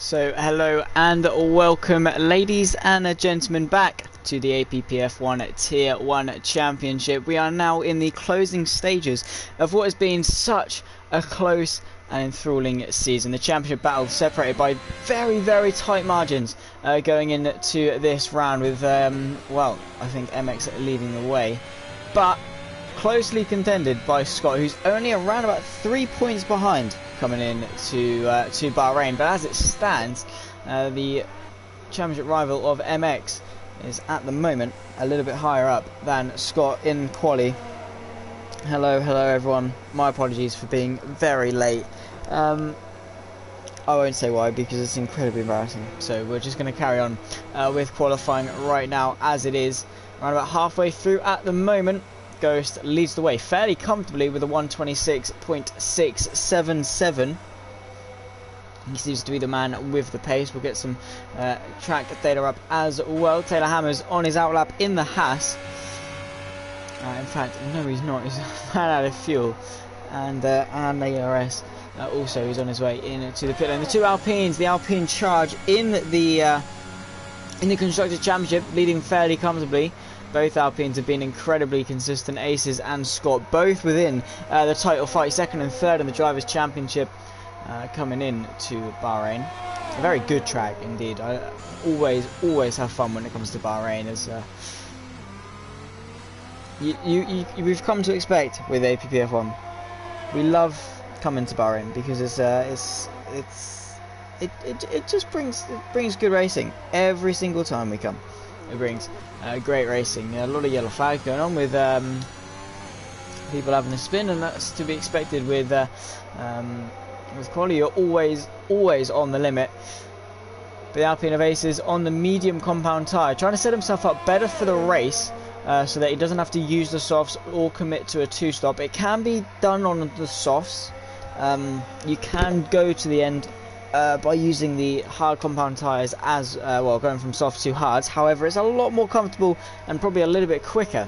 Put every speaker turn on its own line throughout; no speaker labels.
So hello and welcome ladies and gentlemen back to the APPF1 Tier 1 Championship. We are now in the closing stages of what has been such a close and enthralling season. The championship battle separated by very tight margins going into this round with, well, I think MX leading the way. But closely contended by Scott, who's only around about 3 points behind coming in to Bahrain. But as it stands, the championship rival of MX is at the moment a little bit higher up than Scott in quali. Hello everyone. My apologies for being very late. I won't say why because it's incredibly embarrassing. So we're just going to carry on with qualifying right now as it is. Around about halfway through at the moment. Ghost leads the way fairly comfortably with a 126.677. He seems to be the man with the pace. We'll get some track data up as well. Taylor Hammers on his outlap in the Haas. In fact, no, he's not. He's ran out of fuel. And ARS also is on his way into the pit lane. The two Alpines, the Alpine Charge in the Constructors' Championship, leading fairly comfortably. Both Alpines have been incredibly consistent aces, and Scott both within the title fight, second and third in the Drivers' Championship, coming in to Bahrain. A very good track indeed. I always have fun when it comes to Bahrain, as we've come to expect with APPF1. We love coming to Bahrain because it just brings good racing every single time we come. It brings great racing. A lot of yellow flags going on with people having a spin, and that's to be expected with quali. You're always on the limit. But the Alpine of Aces on the medium compound tyre, trying to set himself up better for the race, so that he doesn't have to use the softs or commit to a two-stop. It can be done on the softs. You can go to the end by using the hard compound tyres as well, going from soft to hards. However, it's a lot more comfortable and probably a little bit quicker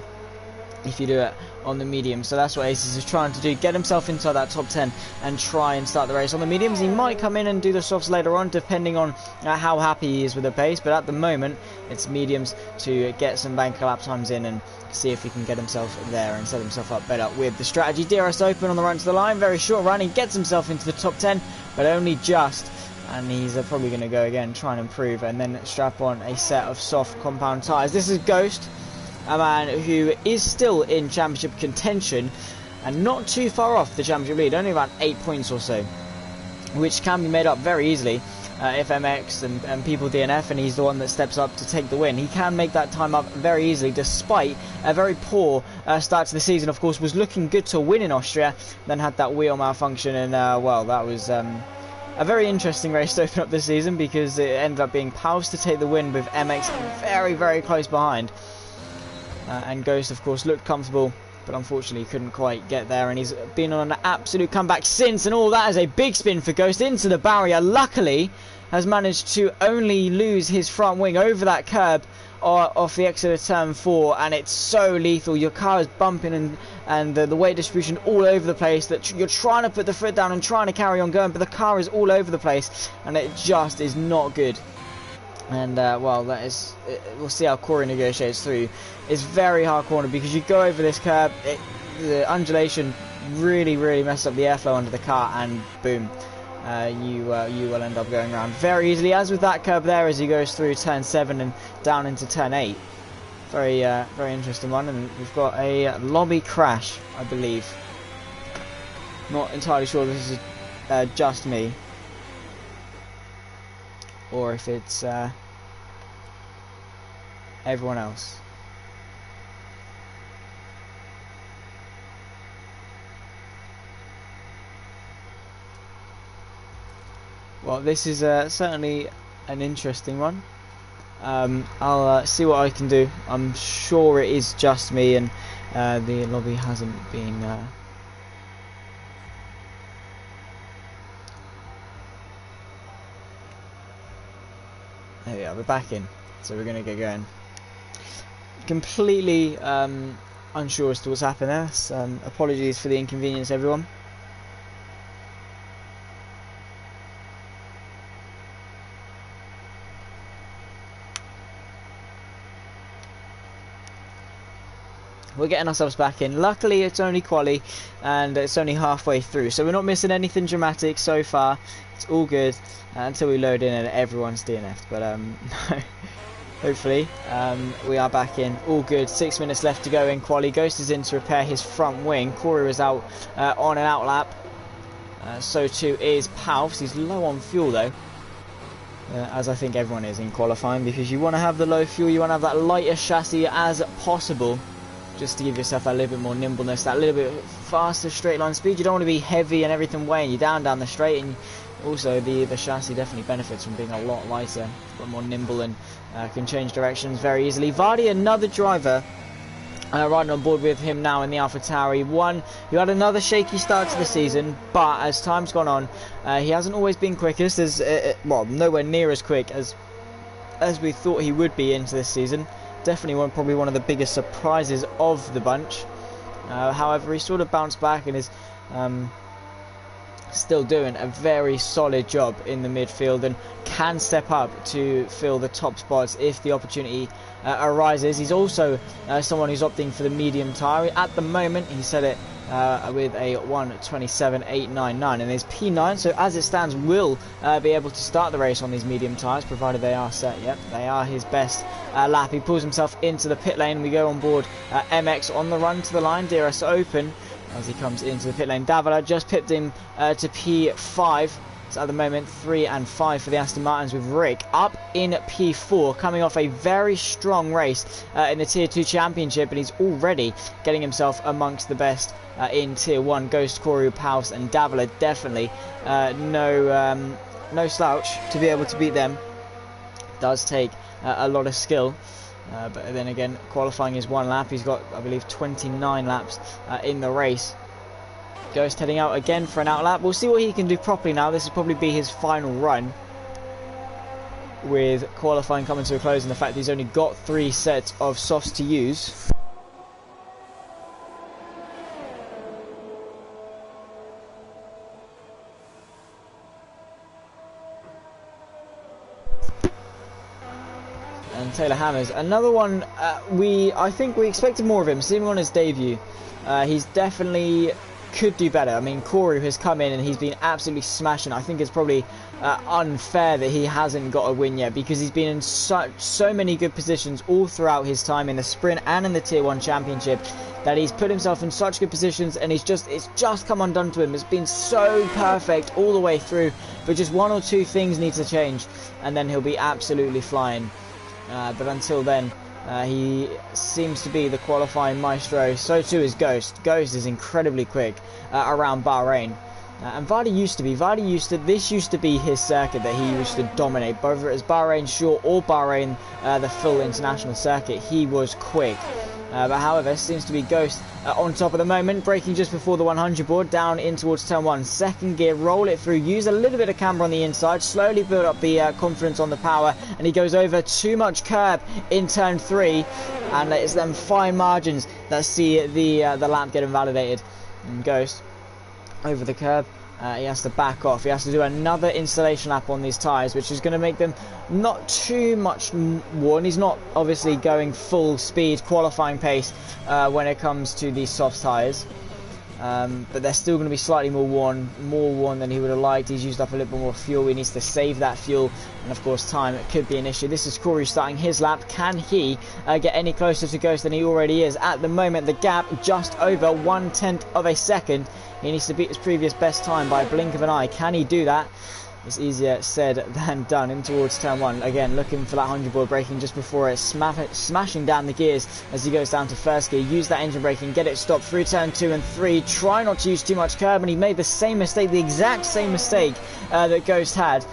if you do it on the medium. So that's what Aces is trying to do, get himself inside that top 10 and try and start the race. On the mediums, he might come in and do the softs later on, depending on how happy he is with the pace. But at the moment, it's mediums to get some bank lap times in and see if he can get himself there and set himself up better with the strategy. DRS open on the run to the line, very short run. He gets himself into the top 10, but only just. And he's probably going to go again, try and improve, and then strap on a set of soft compound tyres. This is Ghost, a man who is still in championship contention and not too far off the championship lead, only about 8 points or so, which can be made up very easily if MX and people DNF and he's the one that steps up to take the win. He can make that time up very easily, despite a very poor start to the season. Of course, was looking good to win in Austria, then had that wheel malfunction, and well, that was a very interesting race to open up this season, because it ended up being Paus to take the win with MX very close behind. And Ghost, of course, looked comfortable, but unfortunately couldn't quite get there. And he's been on an absolute comeback since, and all that is a big spin for Ghost into the barrier. Luckily, has managed to only lose his front wing over that curb off the exit of turn 4, and it's so lethal. Your car is bumping and the weight distribution all over the place, that you're trying to put the foot down and trying to carry on going, but the car is all over the place, and it just is not good. And well, that is, we'll see how Corey negotiates through. It's very hard corner because you go over this curb, the undulation really messes up the airflow under the car, and boom, you will end up going around very easily, as with that curb there, as he goes through turn 7 and down into turn 8. Very interesting one. And we've got a lobby crash, I believe. Not entirely sure this is just me, or if it's everyone else. Well, this is certainly an interesting one. I'll see what I can do. I'm sure it is just me, and the lobby hasn't been there we are, we're back in, so we're going to get going. Completely unsure as to what's happened there, so apologies for the inconvenience, everyone. we're getting ourselves back in. Luckily, it's only quali, and it's only halfway through, so we're not missing anything dramatic so far. It's all good until we load in and everyone's DNF'd. But no. Hopefully, we are back in. All good. 6 minutes left to go in quali. Ghost is in to repair his front wing. Corey was out on an outlap. So too is Palfs. He's low on fuel though. As I think everyone is in qualifying, because you want to have the low fuel, you want to have that lighter chassis as possible, just to give yourself that little bit more nimbleness, that little bit faster straight line speed. You don't want to be heavy and everything weighing you down the straight, and also the chassis definitely benefits from being a lot lighter, a lot more nimble, and can change directions very easily. Vardy, another driver, riding on board with him now in the AlphaTauri. Who had another shaky start to the season, but as time's gone on, he hasn't always been quickest, well, nowhere near as quick as we thought he would be into this season. Definitely probably one of the biggest surprises of the bunch. However, he sort of bounced back and is still doing a very solid job in the midfield, and can step up to fill the top spots if the opportunity arises. He's also someone who's opting for the medium tyre. At the moment, he said it with a 1:27.899 and his P9, so as it stands will be able to start the race on these medium tyres, provided they are set. Yep, they are his best lap. He pulls himself into the pit lane. We go on board MX on the run to the line. DRS open as he comes into the pit lane. Davila just pipped him to P5. So at the moment 3 and 5 for the Aston Martins, with Rick up in P4, coming off a very strong race in the Tier 2 Championship, and he's already getting himself amongst the best in Tier 1. Ghost, Koru, Paus and Davila, definitely no slouch to be able to beat them. Does take a lot of skill. But then again, qualifying is 1 lap. He's got, I believe, 29 laps in the race. Ghost heading out again for an outlap. We'll see what he can do properly now. This will probably be his final run, with qualifying coming to a close and the fact that he's only got 3 sets of softs to use. And Taylor Hammers, another one. I think we expected more of him. Seeing on his debut, he's definitely could do better. I mean, Corey has come in and he's been absolutely smashing. I think it's probably unfair that he hasn't got a win yet, because he's been in so many good positions all throughout his time in the sprint and in the Tier 1 Championship, that he's put himself in such good positions, and it's just come undone to him. It's been so perfect all the way through, but just 1 or 2 things need to change and then he'll be absolutely flying. But until then, he seems to be the qualifying maestro. So too is Ghost. Ghost is incredibly quick around Bahrain. And Vardy this used to be his circuit that he used to dominate, whether it was Bahrain Short or Bahrain the full international circuit. He was quick. But however, seems to be Ghost on top at the moment, braking just before the 100 board, down in towards turn 1. Second gear, roll it through, use a little bit of camber on the inside, slowly build up the confidence on the power, and he goes over too much curb in turn 3, and it's them fine margins that see the lap get invalidated. And Ghost over the curb. He has to back off. He has to do another installation lap on these tyres, which is going to make them not too much worn. He's not obviously going full speed qualifying pace when it comes to these soft tyres, but they're still going to be slightly more worn than he would have liked. He's used up a little bit more fuel. He needs to save that fuel, and of course time could be an issue. This is Corey starting his lap. Can he get any closer to Ghost than he already is? At the moment, the gap just over 1/10 of a second. He needs to beat his previous best time by a blink of an eye. Can he do that? It's easier said than done. In towards turn 1. Again, looking for that 100 board, braking just before it, smashing down the gears as he goes down to first gear. Use that engine braking, get it stopped through turn 2 and 3. Try not to use too much curb, and he made the same mistake, the exact same mistake that Ghost had.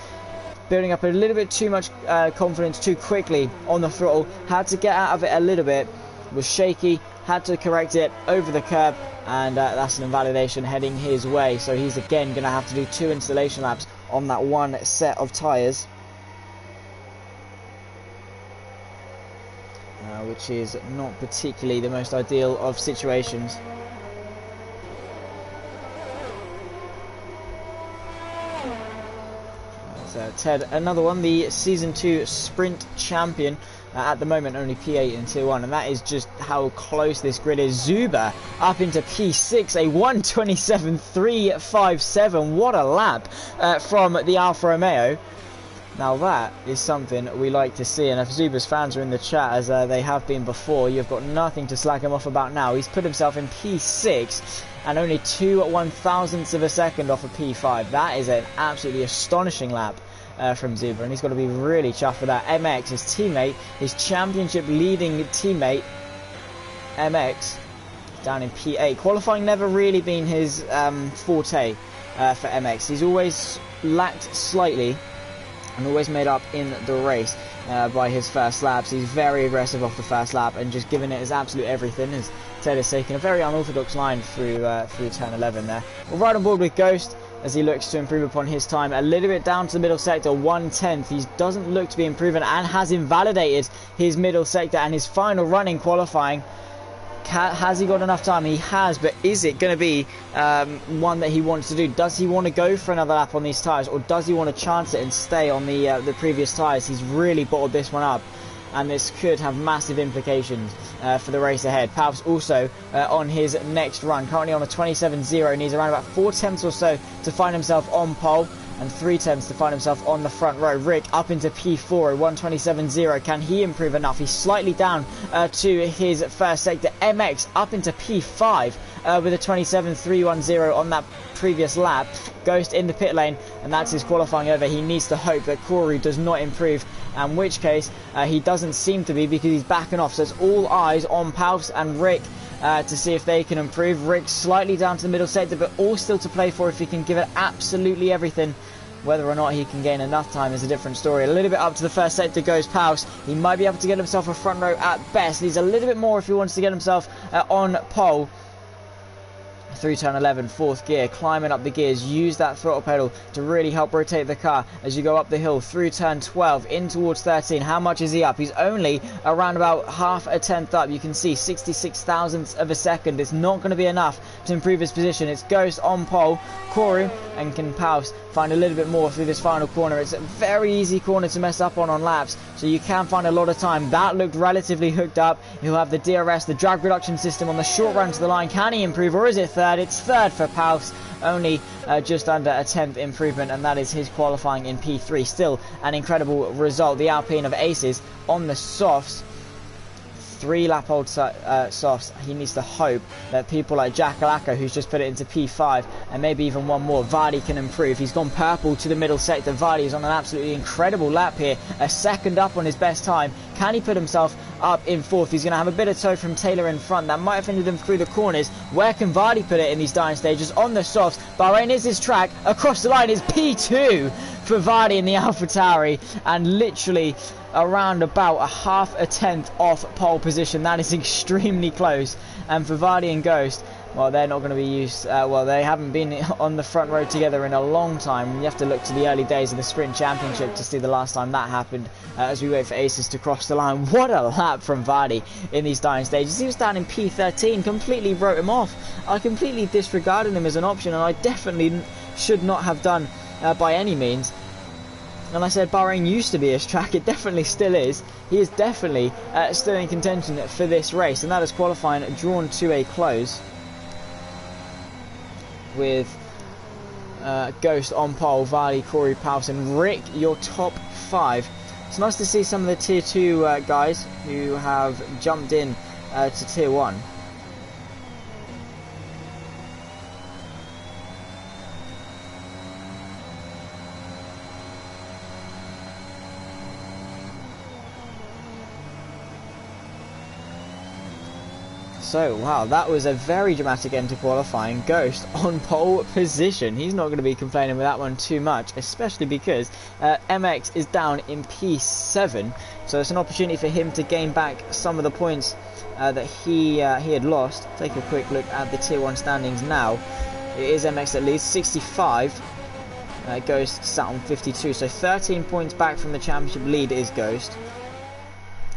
Building up a little bit too much confidence too quickly on the throttle. Had to get out of it a little bit. Was shaky. Had to correct it over the curb, and that's an invalidation heading his way. So he's again going to have to do 2 installation laps on that 1 set of tyres, which is not particularly the most ideal of situations. Ted, another one, the Season 2 Sprint Champion. At the moment only P8 in Tier 1, and that is just how close this grid is. Zuber up into P6, a 1:27.357. What a lap from the Alfa Romeo. Now that is something we like to see, and if Zuber's fans are in the chat, as they have been before, you've got nothing to slack him off about now. He's put himself in P6 and only 2/1000ths of a second off of P5. That is an absolutely astonishing lap from Zuber, and he's got to be really chuffed with that. MX, his teammate, his championship leading teammate, MX, down in P8. Qualifying never really been his forte for MX. He's always lacked slightly and always made up in the race by his first laps. He's very aggressive off the first lap and just giving it his absolute everything, as Taylor's taking a very unorthodox line through turn 11 there. We're right on board with Ghost as he looks to improve upon his time a little bit down to the middle sector, 1/10. He doesn't look to be improving and has invalidated his middle sector and his final run in qualifying. Has he got enough time? He has, but is it going to be one that he wants to do? Does he want to go for another lap on these tyres, or does he want to chance it and stay on the previous tyres? He's really bottled this one up, and this could have massive implications for the race ahead. Palps also on his next run, currently on a 27.0, needs around about 4/10 or so to find himself on pole, and 3/10 to find himself on the front row. Rick up into P4, 1:27.0. Can he improve enough? He's slightly down to his first sector. MX up into P5 with a 27.310 on that previous lap. Ghost in the pit lane, and that's his qualifying over. He needs to hope that Corey does not improve, in which case he doesn't seem to be, because he's backing off. So it's all eyes on Palps and Rick to see if they can improve. Rick slightly down to the middle sector, but all still to play for if he can give it absolutely everything. Whether or not he can gain enough time is a different story. A little bit up to the first sector goes Palps. He might be able to get himself a front row at best. Needs a little bit more if he wants to get himself on pole. Through turn 11, fourth gear, climbing up the gears. Use that throttle pedal to really help rotate the car as you go up the hill through turn 12 in towards 13. How much is he up? He's only around about half a tenth up. You can see 66,000ths of a second. It's not going to be enough to improve his position. It's Ghost on pole, Koru, and can Palps find a little bit more through this final corner. It's a very easy corner to mess up on laps, so you can find a lot of time. That looked relatively hooked up. He'll have the DRS, the drag reduction system on the short run to the line. Can he improve, or is it third? It's third for Palps, only just under a 10th improvement, and that is his qualifying in P3. Still an incredible result. The Alpine of Aces on the softs, 3 lap old softs. He needs to hope that people like Jack Alaka, who's just put it into P5, and maybe even one more, Vardy, can improve. He's gone purple to the middle sector. Vardy is on an absolutely incredible lap here, a second up on his best time. Can he put himself up in fourth? He's going to have a bit of tow from Taylor in front. That might have hindered him through the corners. Where can Vardy put it in these dying stages? On the softs. Bahrain is his track. Across the line is P2 for Vardy in the AlphaTauri, and literally around about a half a tenth off pole position. That is extremely close. And for Vardy and Ghost, well, they're not going to be used, well, they haven't been on the front row together in a long time. You have to look to the early days of the Sprint Championship to see the last time that happened, as we wait for Aces to cross the line. What a lap from Vardy in these dying stages. He was down in P13, completely wrote him off. I completely disregarded him as an option, and I definitely should not have done by any means. And I said Bahrain used to be his track. It definitely still is. He is definitely still in contention for this race, and that is qualifying drawn to a close with Ghost on pole, Vardy, Corey, Palps, and Rick, your top 5. It's nice to see some of the tier 2 guys who have jumped in to tier 1. So, wow, that was a very dramatic end to qualifying. Ghost on pole position. He's not going to be complaining with that one too much, especially because MX is down in P7. So it's an opportunity for him to gain back some of the points that he had lost. Take a quick look at the Tier 1 standings now. It is MX at least 65. Ghost sat on 52. So 13 points back from the championship lead is Ghost,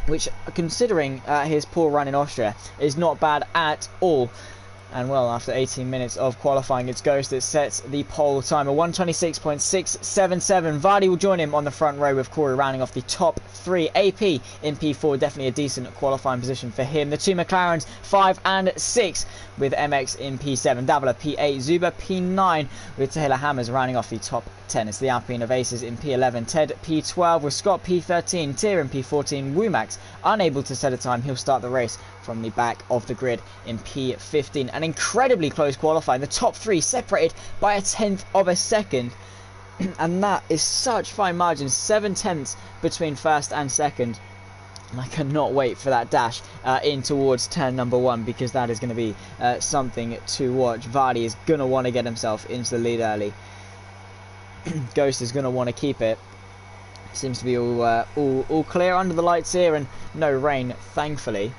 which, considering his poor run in Austria, is not bad at all. And well, after 18 minutes of qualifying, it's Ghost that sets the pole time, a 1:26.677. Vardy will join him on the front row with Corey rounding off the top 3. AP in P4, definitely a decent qualifying position for him. The two McLarens, 5 and 6, with MX in P7. Davila P8, Zuba P9, with Taylor Hammers rounding off the top 10. It's the Alpine of Aces in P11. Ted P12 with Scott P13. Tyr in P14. Womax unable to set a time. He'll start the race from the back of the grid in P15. An incredibly close qualifying. The top 3 separated by a 1/10 of a second. And that is such fine margins. 7 tenths between first and second. And I cannot wait for that dash in towards turn number 1, because that is going to be something to watch. Vardy is going to want to get himself into the lead early. Ghost is going to want to keep it. Seems to be all clear under the lights here, and no rain, thankfully,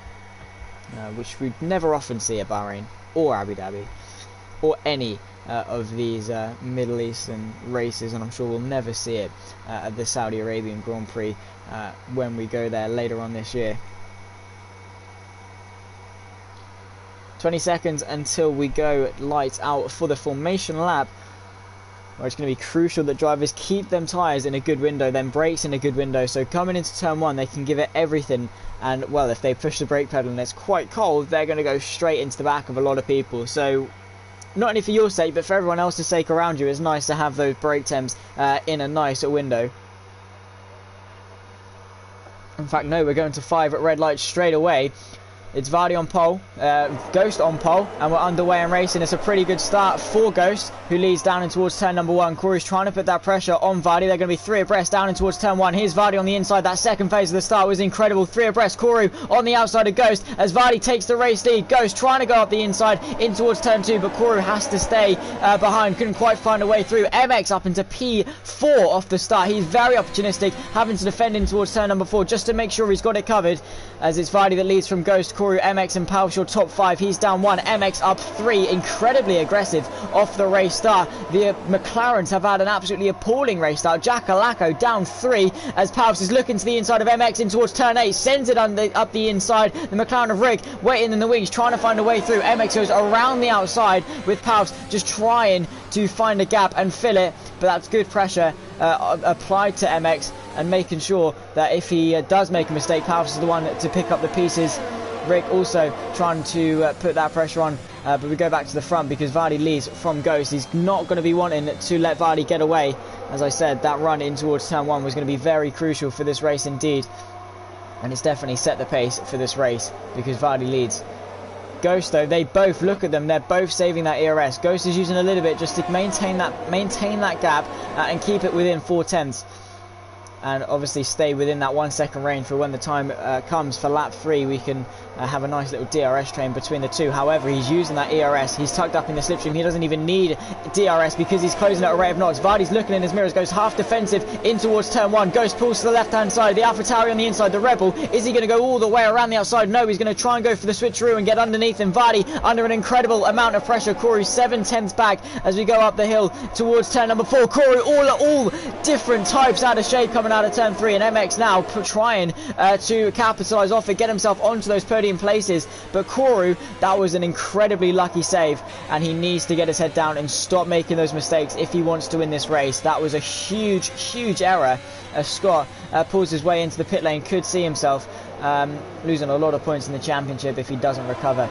which we never often see at Bahrain or Abu Dhabi or any of these Middle Eastern races, and I'm sure we'll never see it at the Saudi Arabian Grand Prix when we go there later on this year. 20 seconds until we go lights out for the formation lap, where it's going to be crucial that drivers keep them tyres in a good window, then brakes in a good window, so coming into turn 1 they can give it everything. And well, if they push the brake pedal and it's quite cold, they're going to go straight into the back of a lot of people. So not only for your sake, but for everyone else's sake around you, it's nice to have those brake temps in a nice window. In fact, no, we're going to 5 at red lights straight away. It's Vardy on pole, Ghost on pole, and we're underway and racing. It's a pretty good start for Ghost, who leads down in towards turn number 1. Corey's trying to put that pressure on Vardy. They're going to be 3 abreast down in towards turn 1. Here's Vardy on the inside. That second phase of the start was incredible. 3 abreast, Corey on the outside of Ghost as Vardy takes the race lead. Ghost trying to go up the inside in towards turn 2, but Corey has to stay behind. Couldn't quite find a way through. MX up into P4 off the start. He's very opportunistic, having to defend in towards turn number 4 just to make sure he's got it covered, as it's Vardy that leads from Ghost, Corey, MX and Palshaw top 5. He's down 1, MX up 3. Incredibly aggressive off the race start. The McLarens have had an absolutely appalling race start. Jack Alacco down 3 as Palsh is looking to the inside of MX in towards turn 8, sends it up the inside. The McLaren of Rick waiting in the wings, trying to find a way through. MX goes around the outside with Palsh just trying to find a gap and fill it, but that's good pressure applied to MX, and making sure that if he does make a mistake, Palsh is the one to pick up the pieces. Rick also trying to put that pressure on, but we go back to the front because Vardy leads from Ghost. He's not going to be wanting to let Vardy get away. As I said, that run in towards turn 1 was going to be very crucial for this race indeed, and it's definitely set the pace for this race because Vardy leads. Ghost though, they both look at them, they're both saving that ERS. Ghost is using a little bit just to maintain that gap and keep it within 4 tenths. And obviously stay within that 1 second range for when the time comes for lap 3. We can have a nice little DRS train between the two. However, he's using that ERS. He's tucked up in the slipstream. He doesn't even need DRS because he's closing at a rate of knots. Vardy's looking in his mirrors, goes half defensive in towards turn 1. Ghost pulls to the left hand side. The AlphaTauri on the inside. The Rebel, is he going to go all the way around the outside? No, he's going to try and go for the switcheroo and get underneath him. Vardy under an incredible amount of pressure. Corey 7 tenths back as we go up the hill towards turn number 4. Corey all different types out of shape coming out of turn 3, and MX now trying to capitalise off it, get himself onto those podium places. But Koru, that was an incredibly lucky save, and he needs to get his head down and stop making those mistakes if he wants to win this race. That was a huge error. Scott pulls his way into the pit lane, could see himself losing a lot of points in the championship if he doesn't recover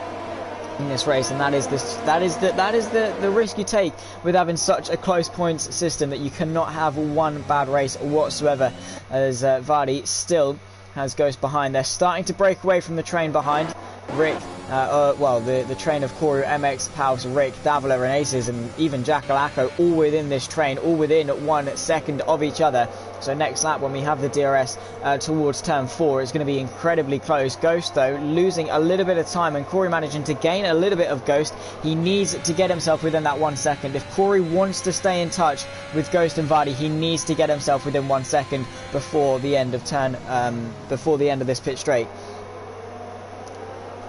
in this race, and that is the risk you take with having such a close points system, that you cannot have one bad race whatsoever, as Vardy still has Ghost behind. They're starting to break away from the train behind. Rick, the train of Koru, MX, Paus, Rick, Davila and Aces, and even Jack Alacco all within this train, all within 1 second of each other. So next lap, when we have the DRS towards turn 4, it's going to be incredibly close. Ghost, though, losing a little bit of time, and Corey managing to gain a little bit of Ghost. He needs to get himself within that 1 second. If Corey wants to stay in touch with Ghost and Vardy, he needs to get himself within 1 second before the end of this pit straight.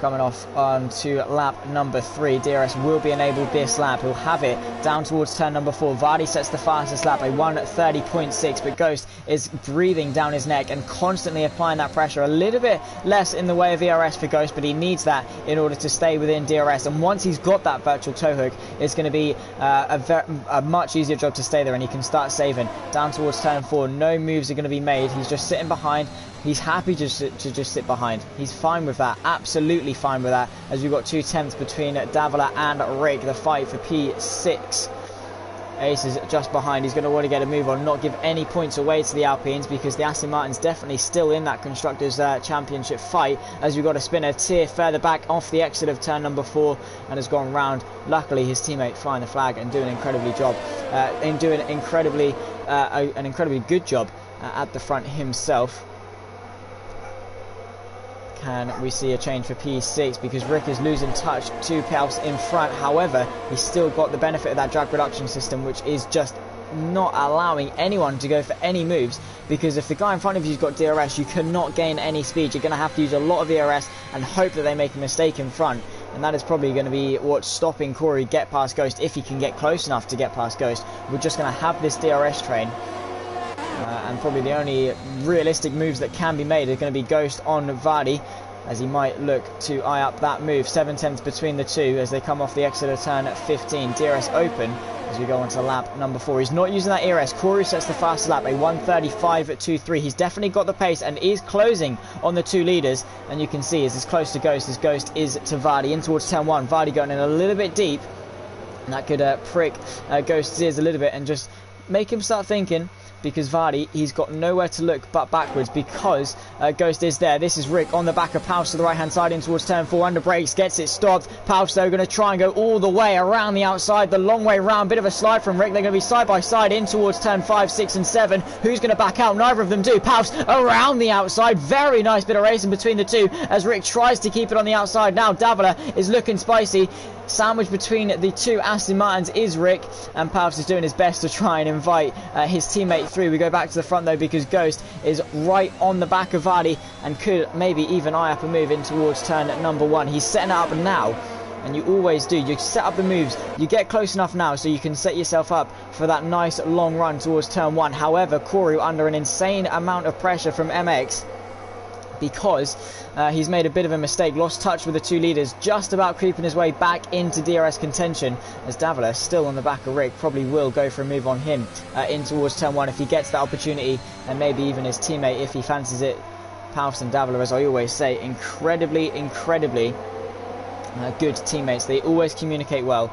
coming off onto lap number 3. DRS will be enabled this lap. He'll have it down towards turn number 4. Vardy sets the fastest lap, a 1:30.6, but Ghost is breathing down his neck and constantly applying that pressure. A little bit less in the way of ERS for Ghost, but he needs that in order to stay within DRS. And once he's got that virtual toe hook, it's going to be a much easier job to stay there, and he can start saving. Down towards turn 4, no moves are going to be made. He's just sitting behind. He's happy to just sit behind. He's fine with that, absolutely fine with that, as we've got 2 tenths between Davila and Rick. The fight for P6. Ace is just behind. He's going to want to get a move on, not give any points away to the Alpines, because the Aston Martin's definitely still in that Constructors' Championship fight, as we've got a spinner tier further back off the exit of turn number 4 and has gone round. Luckily, his teammate flying the flag and doing an incredibly good job at the front himself. Can we see a change for P6, because Rick is losing touch to Pels in front. However, he's still got the benefit of that drag reduction system, which is just not allowing anyone to go for any moves, because if the guy in front of you's got DRS, you cannot gain any speed. You're going to have to use a lot of ERS and hope that they make a mistake in front, and that is probably going to be what's stopping Corey get past Ghost, if he can get close enough to get past Ghost. We're just going to have this DRS train. And probably the only realistic moves that can be made are going to be Ghost on Vardy, as he might look to eye up that move. 7 tenths between the two as they come off the exit of turn 15. DRS open as we go on to lap number 4. He's not using that ERS. Corey sets the fastest lap, a 1:35.23. He's definitely got the pace and is closing on the 2 leaders. And you can see as he's close to Ghost, as Ghost is to Vardy in towards turn 1. Vardy going in a little bit deep, and that could prick Ghost's ears a little bit and just make him start thinking, because Vardy, he's got nowhere to look but backwards, because Ghost is there. This is Rick on the back of Paus to the right hand side in towards turn 4, under brakes, gets it stopped. Paus though going to try and go all the way around the outside, the long way round. Bit of a slide from Rick. They're going to be side by side in towards turn 5, 6 and 7. Who's going to back out? Neither of them do. Paus around the outside. Very nice bit of racing between the two as Rick tries to keep it on the outside. Now Davila is looking spicy. Sandwiched between the 2 Aston Martins is Rick, and Paus is doing his best to try and invite his teammate through. We go back to the front though, because Ghost is right on the back of Vardy and could maybe even eye up a move in towards turn number 1. He's setting it up now, and you always do. You set up the moves, you get close enough now so you can set yourself up for that nice long run towards turn 1. However, Corey under an insane amount of pressure from MX, because he's made a bit of a mistake, lost touch with the 2 leaders, just about creeping his way back into DRS contention, as Davila still on the back of Rick, probably will go for a move on him in towards turn 1 if he gets that opportunity, and maybe even his teammate if he fancies it. Paus and Davila, as I always say, incredibly good teammates. They always communicate well,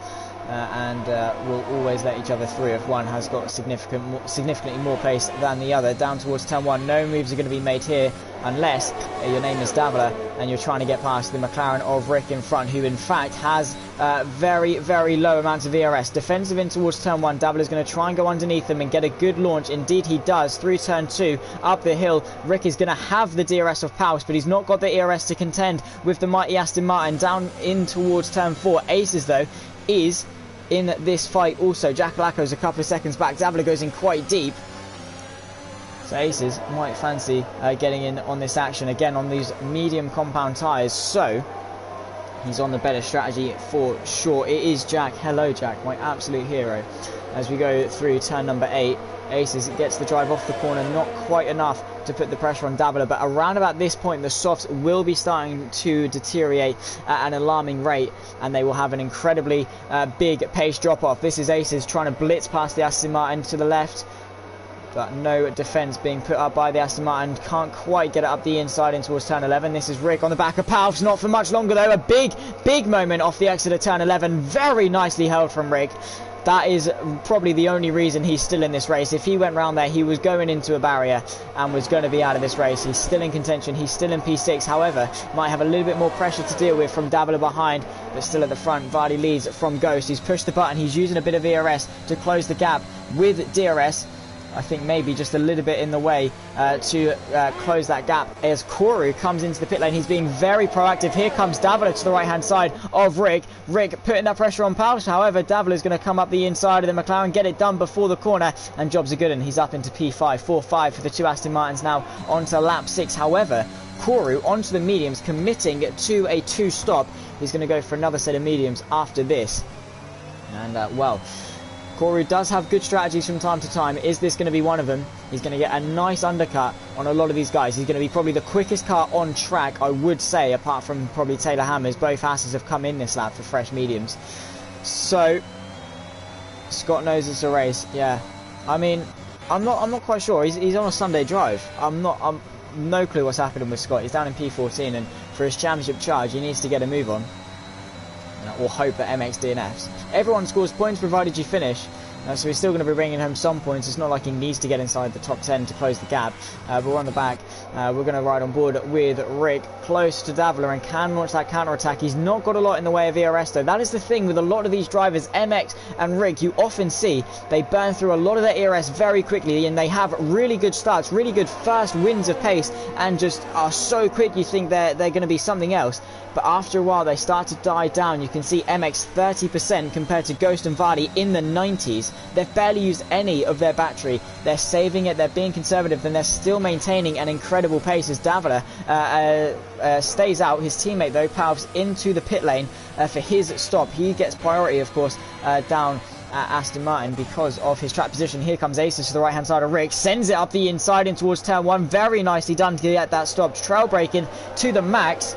and will always let each other through if one has got significantly more pace than the other. Down towards turn 1, no moves are going to be made here unless your name is Davila and you're trying to get past the McLaren of Rick in front, who in fact has very low amounts of ERS. Defensive in towards turn 1, Davila's going to try and go underneath him and get a good launch. Indeed he does, through turn 2, up the hill. Rick is going to have the DRS of Paus, but he's not got the ERS to contend with the mighty Aston Martin. Down in towards turn 4, Aces though is in this fight also. Jack Lacko's a couple of seconds back. Davila goes in quite deep, so Aces might fancy getting in on this action again on these medium compound tyres, so he's on the better strategy for sure. It is Jack. Hello Jack, my absolute hero. As we go through turn number 8, Aces gets the drive off the corner, not quite enough to put the pressure on Davila, but around about this point the softs will be starting to deteriorate at an alarming rate, and they will have an incredibly big pace drop off. This is Aces trying to blitz past the Aston Martin to the left, but no defence being put up by the Aston Martin. Can't quite get it up the inside in towards turn 11. This is Rick on the back of Paus, not for much longer though. A big moment off the exit of turn 11, very nicely held from Rick. That is probably the only reason he's still in this race. If he went round there, he was going into a barrier and was going to be out of this race. He's still in contention. He's still in P6. However, might have a little bit more pressure to deal with from Davila behind, but still at the front. Vardy leads from Ghost. He's pushed the button. He's using a bit of ERS to close the gap with DRS. I think maybe just a little bit in the way to close that gap. As Koru comes into the pit lane, he's being very proactive. Here comes Davila to the right-hand side of Rick. Rick putting that pressure on Powell. However, Davila is going to come up the inside of the McLaren, get it done before the corner, and jobs are good, and he's up into P5. 4-5 for the two Aston Martins now onto lap 6. However, Koru onto the mediums, committing to a 2-stop. He's going to go for another set of mediums after this. And, well, Koru does have good strategies from time to time. Is this going to be one of them? He's going to get a nice undercut on a lot of these guys. He's going to be probably the quickest car on track, I would say, apart from probably Taylor Hammers. Both asses have come in this lap for fresh mediums. So, Scott knows it's a race. Yeah. I mean, I'm not quite sure. He's on a Sunday drive. I'm no clue what's happening with Scott. He's down in P14, and for his championship charge, he needs to get a move on. Or hope that MX DNFs. Everyone scores points provided you finish, so he's still going to be bringing home some points. It's not like he needs to get inside the top 10 to close the gap, but we're on the back. We're going to ride on board with Rick close to Davila and can launch that counter attack. He's not got a lot in the way of ERS though. That is the thing with a lot of these drivers, MX and Rick, you often see they burn through a lot of their ERS very quickly, and they have really good starts, really good first wins of pace, and just are so quick you think they're going to be something else. But after a while they start to die down. You can see MX 30% compared to Ghost and Vardy in the 90s. They've barely used any of their battery. They're saving it, they're being conservative, and they're still maintaining an incredible pace as Davila stays out. His teammate though pows into the pit lane for his stop. He gets priority, of course, down Aston Martin because of his track position. Here comes Aces to the right hand side of Rick, sends it up the inside in towards turn 1. Very nicely done to get that stop. Trail braking to the max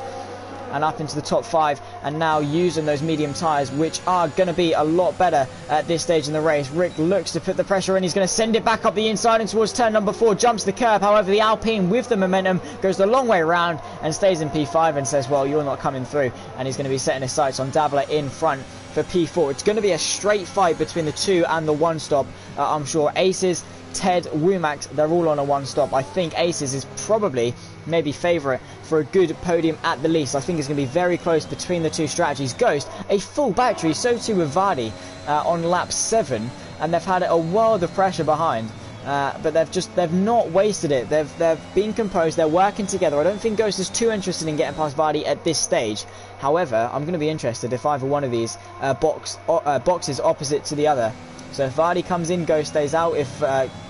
and up into the top 5, and now using those medium tyres, which are going to be a lot better at this stage in the race. Rick looks to put the pressure in. He's going to send it back up the inside and towards turn number 4, jumps the curb. However, the Alpine with the momentum goes the long way around and stays in P5 and says, well, you're not coming through, and he's going to be setting his sights on Davila in front for P4. It's going to be a straight fight between the 2 and the 1 stop, I'm sure. Aces, Ted, Womack, they're all on a 1 stop. I think Aces is probably maybe favourite for a good podium at the least. I think it's going to be very close between the two strategies. Ghost, a full battery, so too with Vardy on lap 7, and they've had a world of pressure behind. But they've not wasted it. They've been composed. They're working together. I don't think Ghost is too interested in getting past Vardy at this stage. However, I'm going to be interested if either one of these boxes opposite to the other. So if Vardy comes in, Ghost stays out. If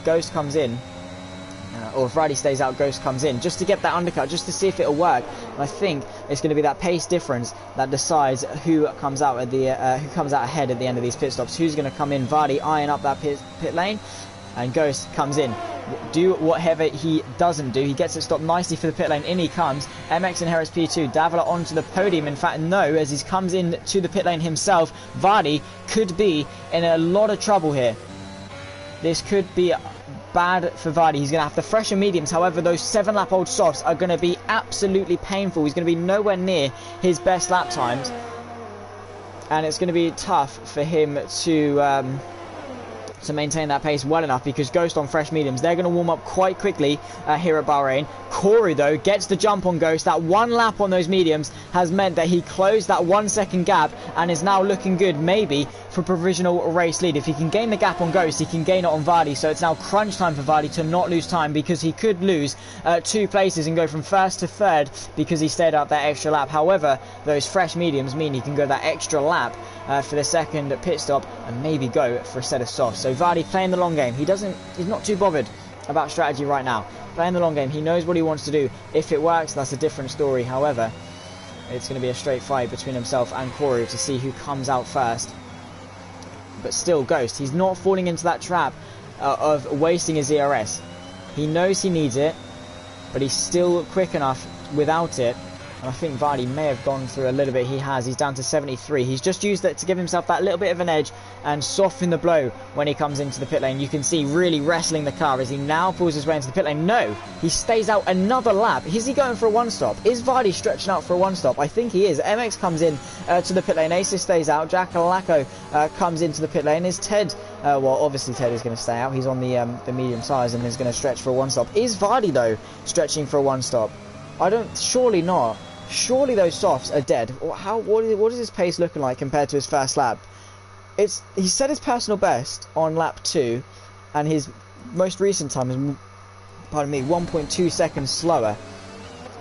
Ghost comes in, or if Vardy stays out, Ghost comes in, just to get that undercut, just to see if it'll work. And I think it's going to be that pace difference that decides who comes out at the who comes out ahead at the end of these pit stops. Who's going to come in? Vardy eyeing up that pit lane, and Ghost comes in. Do whatever he doesn't do. He gets it stopped nicely for the pit lane. In he comes. MX inherits P2. Davila onto the podium. In fact, no, as he comes in to the pit lane himself, Vardy could be in a lot of trouble here. This could be bad for Vardy. He's going to have the fresher mediums. However, those 7-lap-old softs are going to be absolutely painful. He's going to be nowhere near his best lap times, and it's going to be tough for him to maintain that pace well enough, because Ghost on fresh mediums, they're going to warm up quite quickly here at Bahrain. Corey though gets the jump on Ghost. That 1 lap on those mediums has meant that he closed that 1 second gap and is now looking good maybe for provisional race lead. If he can gain the gap on Ghost, he can gain it on Vardy. So it's now crunch time for Vardy to not lose time, because he could lose 2 places and go from 1st to 3rd because he stayed up that extra lap. However, those fresh mediums mean he can go that extra lap for the 2nd pit stop and maybe go for a set of softs. So Vardy playing the long game. He's not too bothered about strategy right now. Playing the long game. He knows what he wants to do. If it works, that's a different story. However, it's going to be a straight fight between himself and Corey to see who comes out first. But still, Ghost, he's not falling into that trap of wasting his ERS. He knows he needs it, but he's still quick enough without it. And I think Vardy may have gone through a little bit. He has. He's down to 73. He's just used it to give himself that little bit of an edge and soften the blow when he comes into the pit lane. You can see really wrestling the car as he now pulls his way into the pit lane. No, he stays out another lap. Is he going for a 1 stop? Is Vardy stretching out for a 1 stop? I think he is. MX comes in to the pit lane. Aces stays out. Jack Alacco comes into the pit lane. Is Ted... well, obviously Ted is going to stay out. He's on the medium size and is going to stretch for a 1 stop. Is Vardy, though, stretching for a 1 stop? Surely not. Surely those softs are dead. What is his pace looking like compared to his first lap? He set his personal best on lap 2, and his most recent time is, pardon me, 1.2 seconds slower.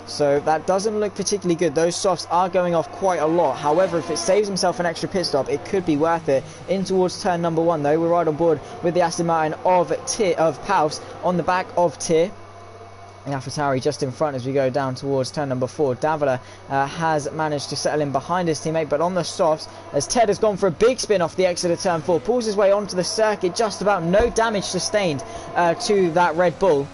So that doesn't look particularly good. Those softs are going off quite a lot. However, if it saves himself an extra pit stop, it could be worth it. In towards turn number 1 though, we're right on board with the Aston Martin of Paus on the back of Tyr. And AlphaTauri just in front as we go down towards turn number 4. Davila has managed to settle in behind his teammate, but on the softs, as Ted has gone for a big spin off the exit of turn 4, pulls his way onto the circuit, just about no damage sustained to that Red Bull.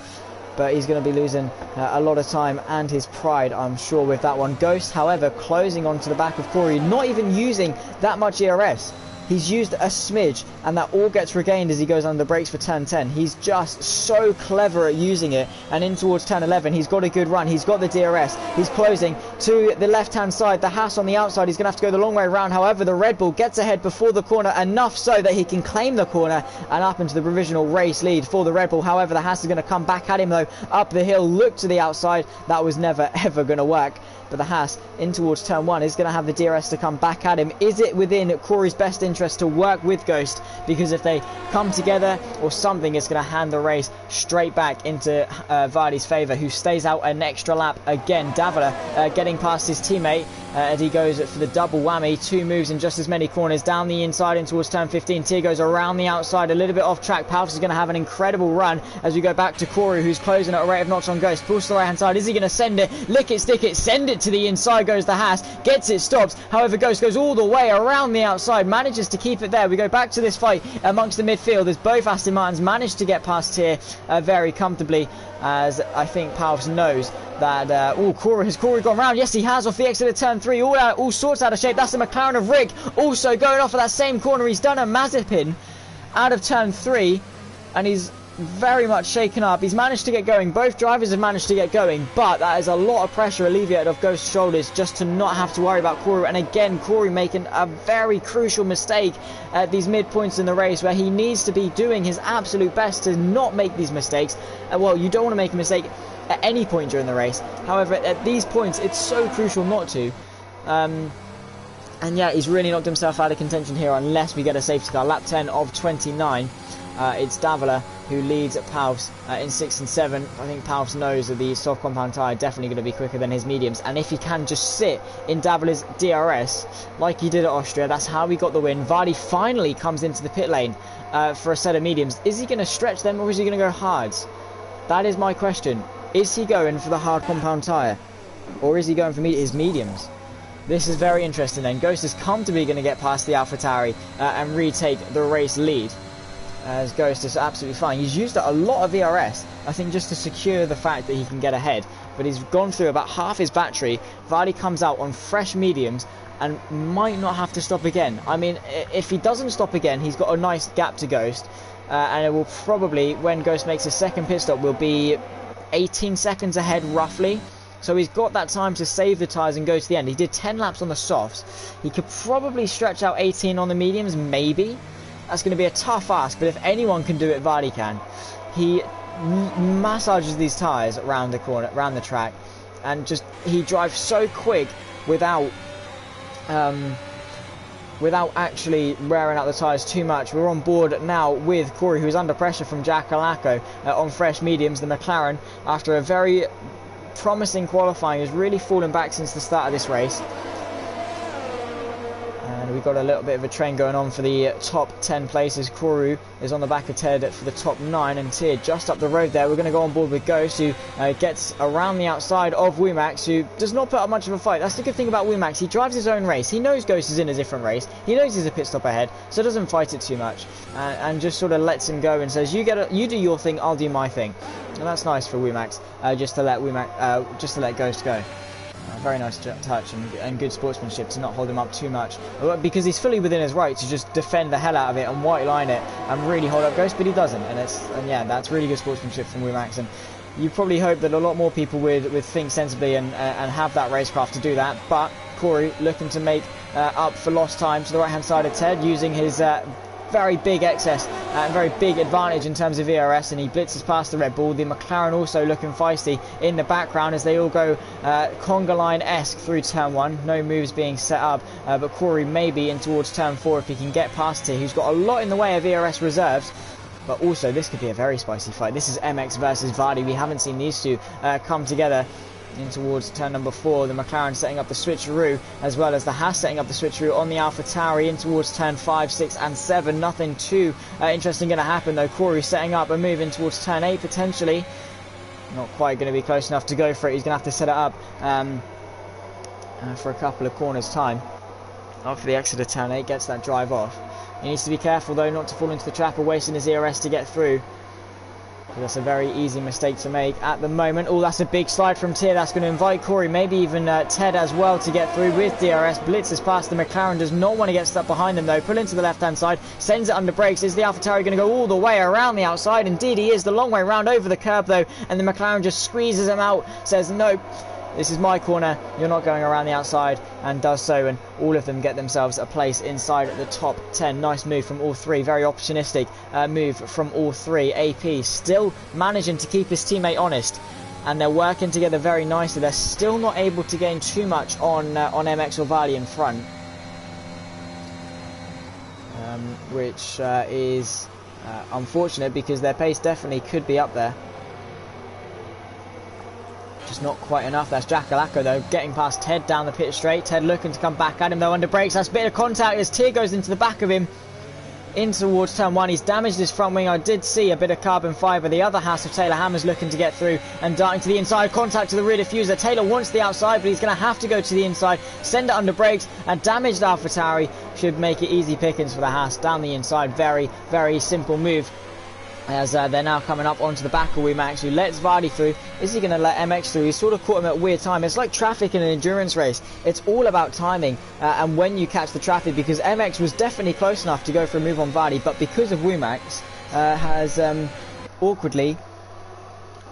But he's going to be losing a lot of time and his pride, I'm sure, with that one. Ghost, however, closing onto the back of Corey, not even using that much ERS. He's used a smidge, and that all gets regained as he goes under the brakes for turn 10. He's just so clever at using it. And in towards turn 11, he's got a good run. He's got the DRS. He's closing to the left-hand side. The Haas on the outside. He's going to have to go the long way around. However, the Red Bull gets ahead before the corner, enough so that he can claim the corner and up into the provisional race lead for the Red Bull. However, the Haas is going to come back at him, though, up the hill. Look to the outside. That was never, ever going to work. But the Haas in towards turn 1 is going to have the DRS to come back at him. Is it within Corey's best interest to work with Ghost? Because if they come together or something, it's going to hand the race straight back into Vardy's favour, who stays out an extra lap again. Davila getting past his teammate as he goes for the double whammy. 2 moves in just as many corners. Down the inside in towards turn 15. Tyr goes around the outside, a little bit off track. Paus is going to have an incredible run as we go back to Corey, who's closing at a rate of knots on Ghost. Pulls to the right hand side. Is he going to send it? Lick it, stick it, send it to the inside goes the Haas. Gets it, stops. However, Ghost goes all the way around the outside. Manages to keep it there. We go back to this fight amongst the midfield as both Aston Martins managed to get past Tyr very comfortably, as I think Paus knows that has Corey gone round? Yes, he has, off the exit of turn 3, all sorts out of shape. That's the McLaren of Rick also going off of that same corner. He's done a Mazepin out of turn 3 and he's very much shaken up. He's managed to get going. Both drivers have managed to get going, but that is a lot of pressure alleviated off Ghost's shoulders just to not have to worry about Corey. And again, Corey making a very crucial mistake at these midpoints in the race where he needs to be doing his absolute best to not make these mistakes. Well, you don't want to make a mistake at any point during the race. However, at these points, it's so crucial not to. And yeah, he's really knocked himself out of contention here unless we get a safety car. Lap 10 of 29. It's Davila who leads Paus in 6 and 7. I think Paus knows that the soft compound tyre definitely going to be quicker than his mediums. And if he can just sit in Davila's DRS like he did at Austria, that's how he got the win. Vardy finally comes into the pit lane for a set of mediums. Is he going to stretch them or is he going to go hards? That is my question. Is he going for the hard compound tyre or is he going for his mediums? This is very interesting then. Ghost is comfortably going to get past the AlphaTauri and retake the race lead. As Ghost is absolutely fine. He's used a lot of ERS, I think, just to secure the fact that he can get ahead. But he's gone through about half his battery. Vardy comes out on fresh mediums and might not have to stop again. I mean, if he doesn't stop again, he's got a nice gap to Ghost. And it will probably, when Ghost makes his second pit stop, will be 18 seconds ahead roughly. So he's got that time to save the tyres and go to the end. He did 10 laps on the softs. He could probably stretch out 18 on the mediums, maybe. That's going to be a tough ask, but if anyone can do it, Vardy can. He massages these tyres around the corner, around the track, and just he drives so quick without actually wearing out the tyres too much. We're on board now with Corey, who's under pressure from Jack Alaco on fresh mediums. The McLaren, after a very promising qualifying, has really fallen back since the start of this race. And we've got a little bit of a train going on for the top 10 places. Koru is on the back of Ted for the top 9, and Tyr just up the road there. We're going to go on board with Ghost, who gets around the outside of Wumax, who does not put up much of a fight. That's the good thing about Wumax. He drives his own race. He knows Ghost is in a different race. He knows he's a pit stop ahead, so doesn't fight it too much, and just sort of lets him go and says, you do your thing, I'll do my thing. And that's nice for Wumax, just to let Ghost go. Very nice touch and good sportsmanship to not hold him up too much, because he's fully within his right to just defend the hell out of it and white line it and really hold up Ghost, but he doesn't, and yeah, that's really good sportsmanship from Wumax. And you probably hope that a lot more people would think sensibly and have that racecraft to do that. But Corey looking to make up for lost time to the right hand side of Ted, using his very big excess and very big advantage in terms of ERS, and he blitzes past the Red Bull. The McLaren also looking feisty in the background as they all go conga line-esque through turn 1. No moves being set up, but Corey maybe in towards turn 4 if he can get past here, who's got a lot in the way of ERS reserves. But also, this could be a very spicy fight. This is MX versus Vardy. We haven't seen these two come together. In towards turn number 4, the McLaren setting up the switcheroo, as well as the Haas setting up the switcheroo on the AlphaTauri. In towards turn 5, 6 and 7. Nothing too interesting going to happen though. Corey setting up a move in towards turn 8 potentially. Not quite going to be close enough to go for it. He's going to have to set it up for a couple of corners time. After the exit of turn 8, gets that drive off. He needs to be careful though not to fall into the trap of wasting his ERS to get through. That's a very easy mistake to make at the moment. Oh, that's a big slide from Tier. That's going to invite Corey, maybe even Ted as well, to get through with DRS. Blitzes past the McLaren. Does not want to get stuck behind them though. Pull into the left-hand side. Sends it under brakes. Is the AlphaTauri going to go all the way around the outside? Indeed he is. The long way round over the curb though. And the McLaren just squeezes him out. Says, nope. This is my corner, you're not going around the outside, and does so, and all of them get themselves a place inside the top 10. Nice move from all three, very opportunistic move from all three. AP still managing to keep his teammate honest, and they're working together very nicely. They're still not able to gain too much on MX or Vardy in front, which is unfortunate because their pace definitely could be up there. Just not quite enough. That's Jackalacco though, getting past Ted down the pit straight. Ted looking to come back at him though under brakes. That's a bit of contact as Tier goes into the back of him. In towards turn 1. He's damaged his front wing. I did see a bit of carbon fibre. The other Haas of Taylor Hammer's looking to get through and darting to the inside. Contact to the rear diffuser. Taylor wants the outside, but he's going to have to go to the inside. Send it under brakes. And damaged AlphaTauri should make it easy pickings for the Haas down the inside. Very, very simple move. As they're now coming up onto the back of WeMax, who lets Vardy through. Is he going to let MX through? He's sort of caught him at a weird time. It's like traffic in an endurance race. It's all about timing and when you catch the traffic, because MX was definitely close enough to go for a move on Vardy, but because of WeMax, has awkwardly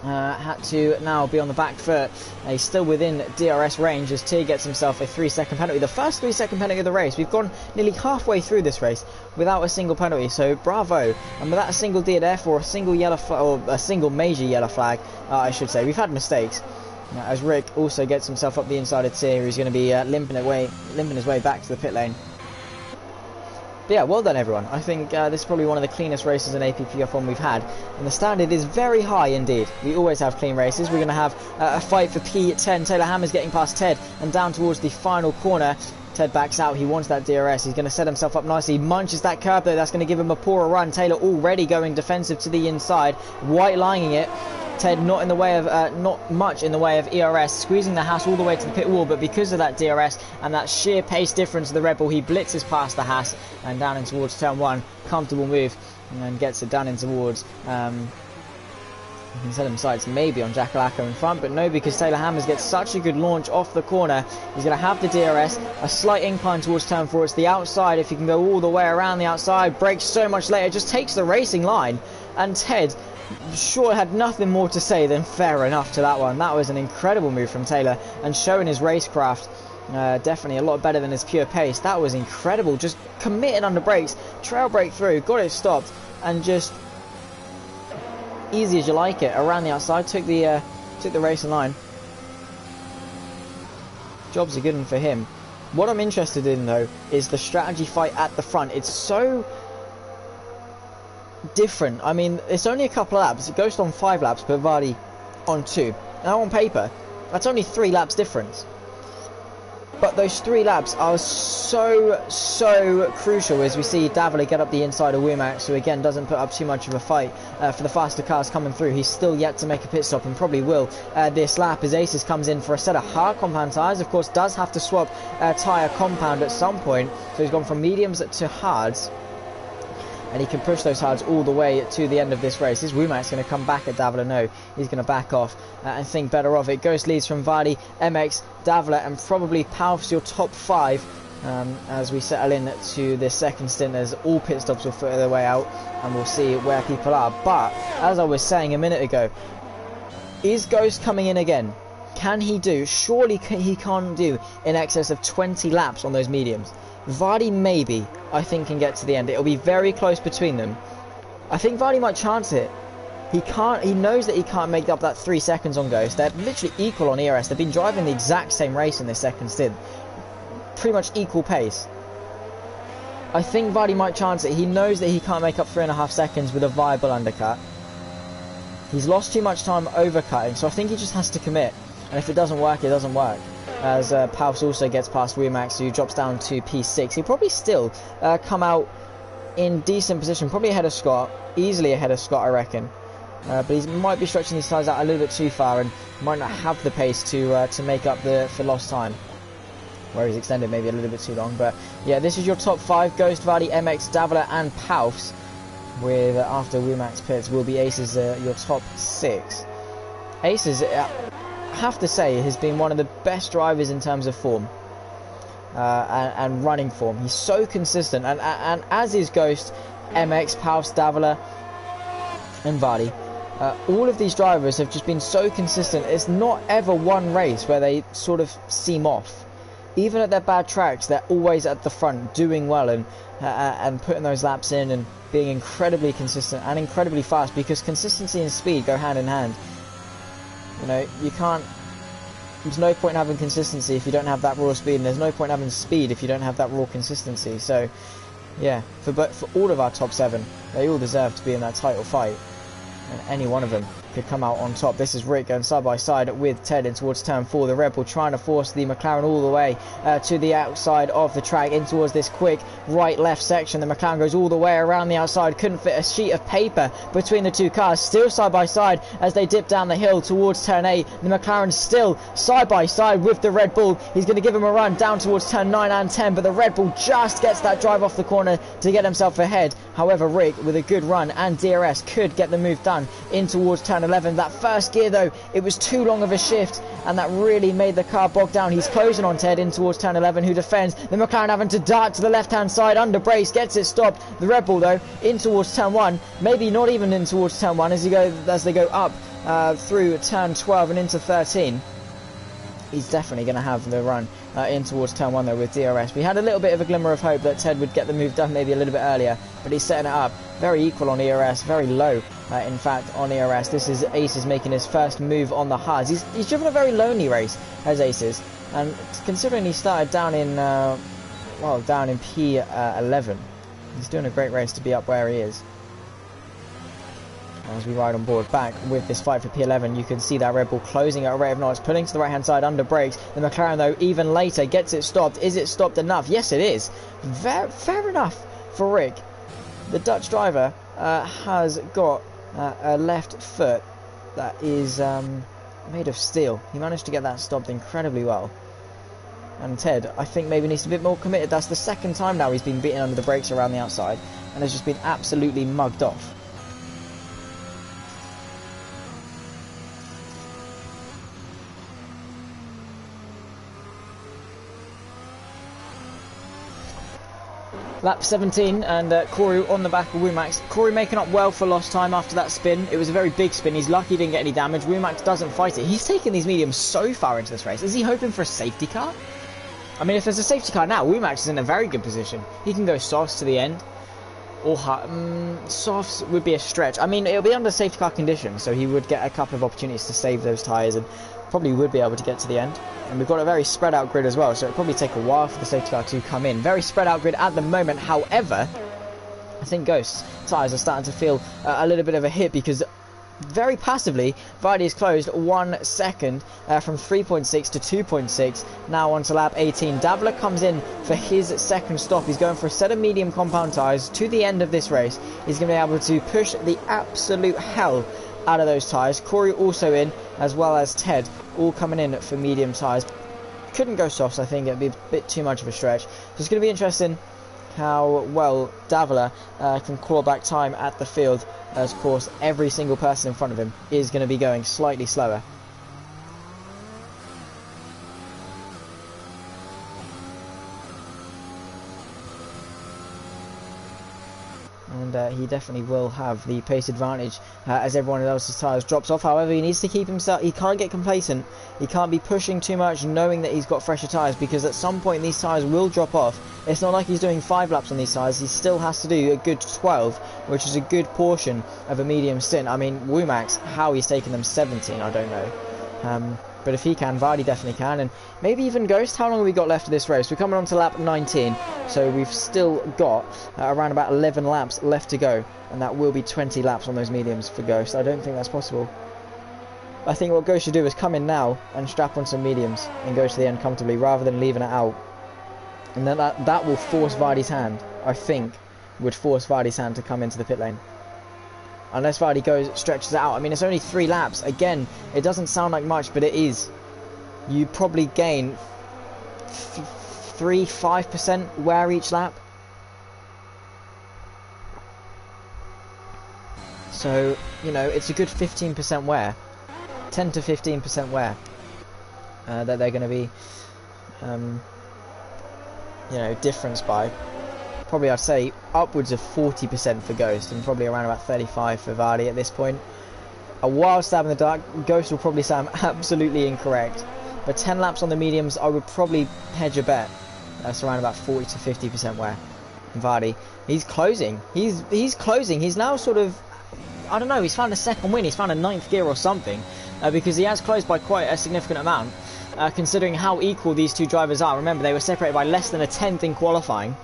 had to now be on the back foot. He's still within DRS range as Tier gets himself a 3-second penalty. The first 3-second penalty of the race. We've gone nearly halfway through this race without a single penalty, so bravo. And without a single DNF or a single yellow or a single major yellow flag, I should say. We've had mistakes. As Rick also gets himself up the inside of Tier, who's going to be limping his way back to the pit lane. But yeah, well done everyone. I think this is probably one of the cleanest races in APPF1 we've had, and the standard is very high indeed. We always have clean races. We're going to have a fight for P10. Taylor Hammer's getting past Ted and down towards the final corner. Ted backs out. He wants that DRS. He's going to set himself up nicely. He munches that curb though. That's going to give him a poorer run. Taylor already going defensive to the inside, white lining it. Ted not in the way of not much in the way of ERS, squeezing the Haas all the way to the pit wall, but because of that DRS and that sheer pace difference of the Red Bull, he blitzes past the Haas and down in towards turn 1. Comfortable move, and then gets it down in towards he can set him sights maybe on Jackalacco in front, but no, because Taylor Hammers gets such a good launch off the corner. He's going to have the DRS, a slight incline towards turn 4. It's the outside. If he can go all the way around the outside, brakes so much later, just takes the racing line, and Ted sure had nothing more to say than fair enough to that one. That was an incredible move from Taylor and showing his racecraft. Definitely a lot better than his pure pace. That was incredible. Just committed under brakes, trail brake through, got it stopped, and just easy as you like it around the outside. Took the racing line. Job's a good one for him. What I'm interested in though is the strategy fight at the front. It's so different. I mean, it's only a couple of laps. Ghost on 5 laps, but Vardy on 2. Now on paper, that's only 3 laps difference. But those 3 laps are so crucial as we see Davila get up the inside of WeMax, who again doesn't put up too much of a fight for the faster cars coming through. He's still yet to make a pit stop and probably will this lap as Aces comes in for a set of hard compound tyres. Of course, does have to swap tyre compound at some point, so he's gone from mediums to hards. And he can push those hards all the way to the end of this race. Is WeMax going to come back at Davila? No, he's going to back off and think better of it. Ghost leads from Vardy, MX, Davila, and probably Palf's your top 5 as we settle in to this second stint, as all pit stops will filter their way out and we'll see where people are. But as I was saying a minute ago, is Ghost coming in again? Can he do? Surely he can't do in excess of 20 laps on those mediums. Vardy maybe, I think, can get to the end. It'll be very close between them. I think Vardy might chance it. He knows that he can't make up that 3 seconds on Ghost. They're literally equal on ERS. They've been driving the exact same race in this second stint. Pretty much equal pace. I think Vardy might chance it. He knows that he can't make up 3.5 seconds with a viable undercut. He's lost too much time overcutting, so I think he just has to commit. And if it doesn't work, it doesn't work. As Palps also gets past Wumax, who drops down to P6. He'll probably still come out in decent position, probably ahead of Scott. Easily ahead of Scott, I reckon. But he might be stretching these tyres out a little bit too far and might not have the pace to make up for lost time. Where he's extended maybe a little bit too long. But yeah, this is your top 5. Ghost, Vardy, MX, Davila and Palps. With after Wumax pits will be Aces your top 6. Aces, I have to say, has been one of the best drivers in terms of form and running form. He's so consistent, and as is Ghost, MX, Palps, Davila and Vardy. All of these drivers have just been so consistent. It's not ever one race where they sort of seem off. Even at their bad tracks, they're always at the front, doing well and putting those laps in and being incredibly consistent and incredibly fast, because consistency and speed go hand in hand. You know, you can't. There's no point in having consistency if you don't have that raw speed, and there's no point in having speed if you don't have that raw consistency. So, yeah, for all of our top 7, they all deserve to be in that title fight, and any one of them could come out on top. This is Rick going side by side with Ted in towards turn 4. The Red Bull trying to force the McLaren all the way to the outside of the track in towards this quick right-left section. The McLaren goes all the way around the outside. Couldn't fit a sheet of paper between the two cars. Still side by side as they dip down the hill towards turn 8. The McLaren still side by side with the Red Bull. He's going to give him a run down towards turn 9 and 10, but the Red Bull just gets that drive off the corner to get himself ahead. However, Rick with a good run and DRS could get the move done in towards turn 11. That first gear though, it was too long of a shift, and that really made the car bog down. He's closing on Ted in towards turn 11, who defends. The McLaren having to dart to the left hand side under brakes, gets it stopped. The Red Bull though in towards turn 1, maybe not even in towards turn 1 as they go up through turn 12 and into 13. He's definitely going to have the run in towards turn 1 though with DRS. We had a little bit of a glimmer of hope that Ted would get the move done maybe a little bit earlier, but he's setting it up very equal on ERS, very low in fact on ERS. This is Aces making his first move on the hards. He's driven a very lonely race as Aces, and considering he started down in down in P11, he's doing a great race to be up where he is. As we ride on board back with this fight for P11, you can see that Red Bull closing at a rate of knots, pulling to the right hand side under brakes. The McLaren though even later gets it stopped. Is it stopped enough? Yes it is. Fair enough for Rick. The Dutch driver has got a left foot that is made of steel. He managed to get that stopped incredibly well. And Ted, I think, maybe needs to be a bit more committed. That's the second time now he's been beaten under the brakes around the outside and has just been absolutely mugged off. Lap 17 and Corey on the back of Wumax. Corey making up well for lost time after that spin. It was a very big spin. He's lucky he didn't get any damage. Wumax doesn't fight it. He's taken these mediums so far into this race. Is he hoping for a safety car? I mean, if there's a safety car now, Wumax is in a very good position. He can go softs to the end. Or softs would be a stretch. I mean, it'll be under safety car conditions, so he would get a couple of opportunities to save those tyres and probably would be able to get to the end. And we've got a very spread out grid as well, so it'll probably take a while for the safety car to come in. Very spread out grid at the moment. However, I think Ghost's tyres are starting to feel a little bit of a hit, because very passively Vardy is closed 1 second from 3.6 to 2.6. Now on to lap 18. Davila comes in for his second stop. He's going for a set of medium compound tyres to the end of this race. He's going to be able to push the absolute hell out of those tyres. Corey also in, as well as Ted, all coming in for medium tyres. Couldn't go softs, I think. It'd be a bit too much of a stretch. So it's going to be interesting how well Davila can claw back time at the field, as of course every single person in front of him is going to be going slightly slower. And he definitely will have the pace advantage as everyone else's tyres drops off. However, he needs to keep himself, he can't get complacent, he can't be pushing too much knowing that he's got fresher tyres, because at some point these tyres will drop off. It's not like he's doing 5 laps on these tyres, he still has to do a good 12, which is a good portion of a medium stint. I mean, Wumax, how he's taken them 17, I don't know. But if he can, Vardy definitely can, and maybe even Ghost. How long have we got left of this race? We're coming on to lap 19, so we've still got around about 11 laps left to go, and that will be 20 laps on those mediums for Ghost. I don't think that's possible. I think what Ghost should do is come in now and strap on some mediums and go to the end comfortably, rather than leaving it out. And then that will force Vardy's hand, I think, would force Vardy's hand to come into the pit lane. Unless Vardy stretches it out. I mean, it's only 3 laps. Again, it doesn't sound like much, but it is. You probably gain 3-5% wear each lap. So, you know, it's a good 15% wear. 10 to 15% wear that they're going to be, you know, difference by. Probably I'd say upwards of 40% for Ghost, and probably around about 35 for Vardy at this point. A wild stab in the dark. Ghost will probably sound absolutely incorrect, but 10 laps on the mediums, I would probably hedge a bet. That's around about 40 to 50% wear. And Vardy, he's closing. He's closing. He's now sort of, I don't know, he's found a second win. He's found a 9th gear or something, because he has closed by quite a significant amount, considering how equal these two drivers are. Remember, they were separated by less than a 10th in qualifying.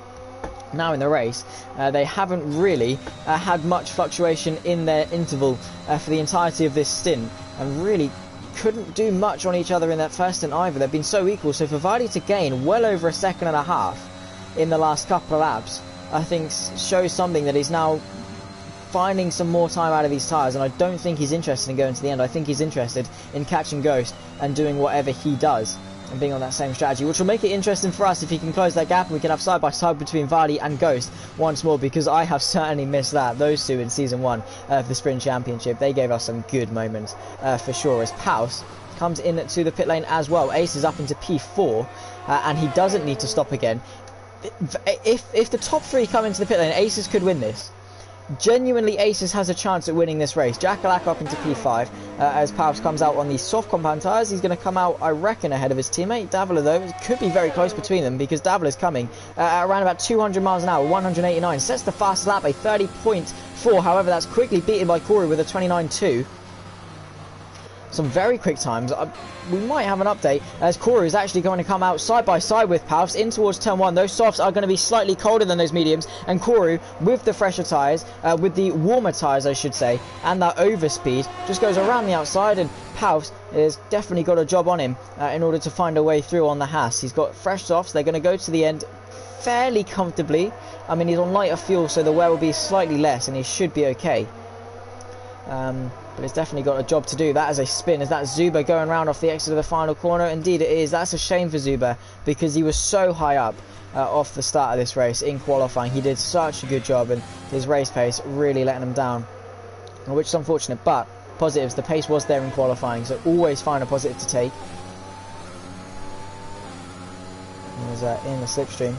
Now in the race, they haven't really had much fluctuation in their interval for the entirety of this stint, and really couldn't do much on each other in that first stint either. They've been so equal, so for Vardy to gain well over a second and a half in the last couple of laps, I think shows something that he's now finding some more time out of these tyres, and I don't think he's interested in going to the end. I think he's interested in catching Ghost and doing whatever he does, and being on that same strategy, which will make it interesting for us if he can close that gap and we can have side by side between Vardy and Ghost once more, because I have certainly missed that. Those two in season 1 of the Sprint Championship, they gave us some good moments for sure, as Paus comes in to the pit lane as well. Ace is up into P4 and he doesn't need to stop again. If the top 3 come into the pit lane, Aces could win this. Genuinely, Aces has a chance at winning this race. Jackalak up into P5 as Paus comes out on the soft compound tyres. He's going to come out, I reckon, ahead of his teammate Davila, though. It could be very close between them, because Davila's coming at around about 200 miles an hour, 189. Sets the fastest lap, a 30.4. However, that's quickly beaten by Corey with a 29.2. Some very quick times. We might have an update, as Koru is actually going to come out side by side with Paus in towards turn 1. Those softs are going to be slightly colder than those mediums, and Koru, with the fresher tyres, with the warmer tyres I should say, and that overspeed, just goes around the outside, and Paus has definitely got a job on him in order to find a way through on the Haas. He's got fresh softs. They're going to go to the end fairly comfortably. I mean, he's on lighter fuel, so the wear will be slightly less, and he should be okay. But it's definitely got a job to do. That is a spin. Is that Zuba going round off the exit of the final corner? Indeed it is. That's a shame for Zuba, because he was so high up off the start of this race in qualifying. He did such a good job, and his race pace really letting him down, which is unfortunate. But positives, the pace was there in qualifying, so always find a positive to take. He was in the slipstream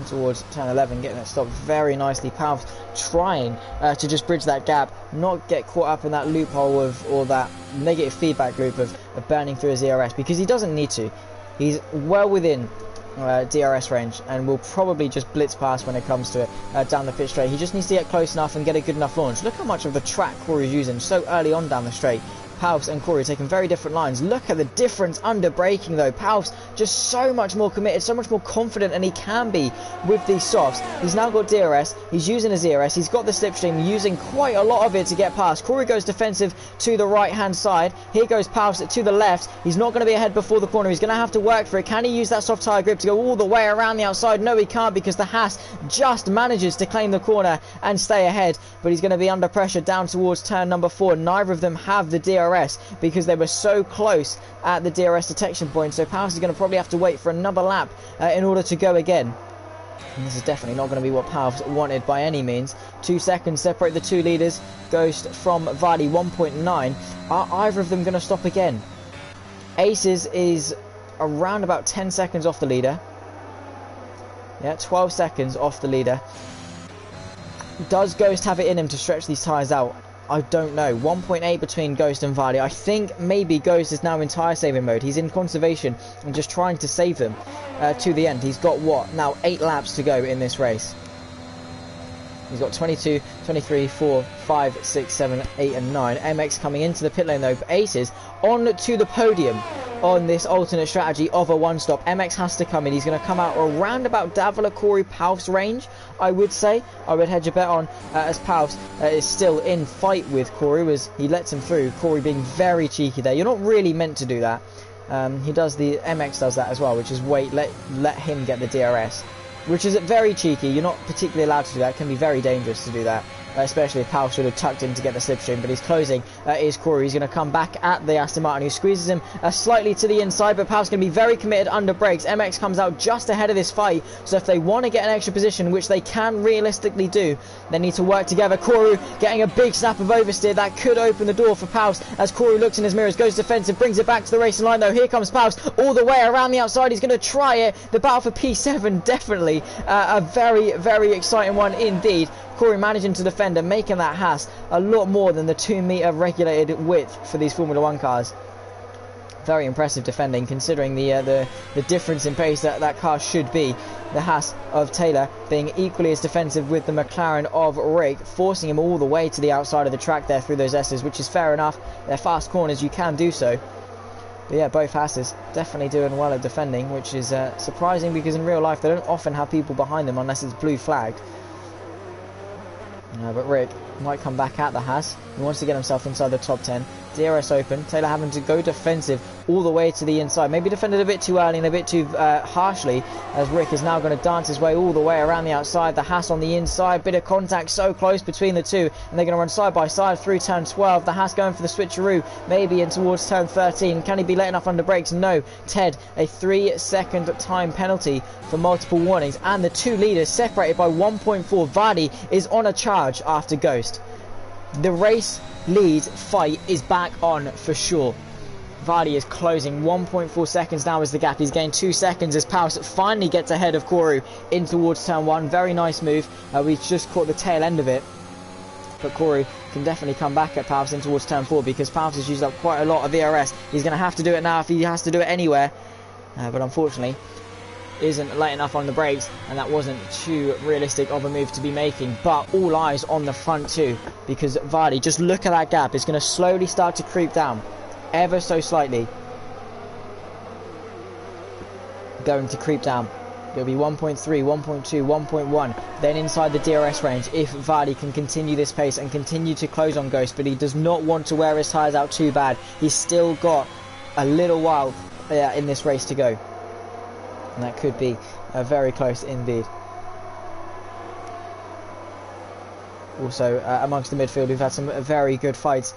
towards turn 11, getting that stopped very nicely. Paus trying to just bridge that gap, not get caught up in that loophole or that negative feedback loop of burning through his DRS, because he doesn't need to. He's well within DRS range and will probably just blitz past when it comes to it down the pit straight. He just needs to get close enough and get a good enough launch. Look how much of the track Corey's using so early on down the straight. Paus and Corey taking very different lines. Look at the difference under braking though. Paus just so much more committed, so much more confident, and he can be with these softs. He's now got DRS, he's using his DRS, he's got the slipstream, using quite a lot of it to get past. Corey goes defensive to the right hand side. Here goes Paus to the left. He's not going to be ahead before the corner. He's going to have to work for it. Can he use that soft tyre grip to go all the way around the outside? No, he can't, because the Haas just manages to claim the corner and stay ahead, but he's going to be under pressure down towards turn number 4. Neither of them have the DRS, because they were so close at the DRS detection point. So Paus is going to probably have to wait for another lap in order to go again. And this is definitely not going to be what Paus wanted by any means. 2 seconds separate the two leaders. Ghost from Vardy, 1.9. Are either of them going to stop again? Aces is around about 10 seconds off the leader. Yeah, 12 seconds off the leader. Does Ghost have it in him to stretch these tyres out? I don't know. 1.8 between Ghost and Vardy. I think maybe Ghost is now in tyre saving mode. He's in conservation and just trying to save them to the end. He's got what? Now 8 laps to go in this race. He's got 22, 23, 4, 5, 6, 7, 8 and 9. MX coming into the pit lane though for aces on to the podium on this alternate strategy of a one stop. MX has to come in. He's going to come out around about Davila, Corey, Palf's range, I would say. I would hedge a bet on as Palf is still in fight with Corey, as he lets him through. Corey being very cheeky there. You're not really meant to do that. MX does that as well, which is let him get the DRS, which is very cheeky. You're not particularly allowed to do that. It can be very dangerous to do that, especially if Powell should have tucked in to get the slipstream, but he's closing is Corey. He's going to come back at the Aston Martin, who squeezes him slightly to the inside, but Powell's going to be very committed under brakes. MX comes out just ahead of this fight, so if they want to get an extra position, which they can realistically do, they need to work together. Corey getting a big snap of oversteer that could open the door for Powell as Corey looks in his mirrors, goes defensive, brings it back to the racing line though. Here comes Powell all the way around the outside. He's going to try it. The battle for P7, definitely a very, very exciting one indeed. Corey managing to defend and making that Haas a lot more than the 2 metre regulated width for these Formula 1 cars. Very impressive defending, considering the difference in pace that car should be. The Haas of Taylor being equally as defensive with the McLaren of Rick, forcing him all the way to the outside of the track there through those S's, which is fair enough. They're fast corners, you can do so. But yeah, both Hasses definitely doing well at defending, which is surprising, because in real life they don't often have people behind them unless it's blue flagged. But Rick might come back at the Haas. He wants to get himself inside the top 10. DRS open. Taylor having to go defensive all the way to the inside. Maybe defended a bit too early and a bit too harshly, as Rick is now going to dance his way all the way around the outside. The Haas on the inside. Bit of contact so close between the two. And they're going to run side by side through turn 12. The Haas going for the switcheroo. Maybe in towards turn 13. Can he be letting off under brakes? No. Ted, a 3-second time penalty for multiple warnings. And the two leaders separated by 1.4. Vardy is on a charge after Ghost. The race lead fight is back on for sure. Vardy is closing 1.4 seconds now as the gap. He's gained 2 seconds as Paus finally gets ahead of Koru in towards turn 1. Very nice move. We've just caught the tail end of it. But Koru can definitely come back at Paus in towards turn 4, because Paus has used up quite a lot of ERS. He's going to have to do it now if he has to do it anywhere. But unfortunately, isn't light enough on the brakes, and that wasn't too realistic of a move to be making. But all eyes on the front too, because Vardy, just look at that gap, it's going to slowly start to creep down, ever so slightly. Going to creep down. It'll be 1.3, 1.2, 1.1, then inside the DRS range if Vardy can continue this pace and continue to close on Ghost. But he does not want to wear his tyres out too bad. He's still got a little while in this race to go. And that could be very close indeed. Also, amongst the midfield, we've had some very good fights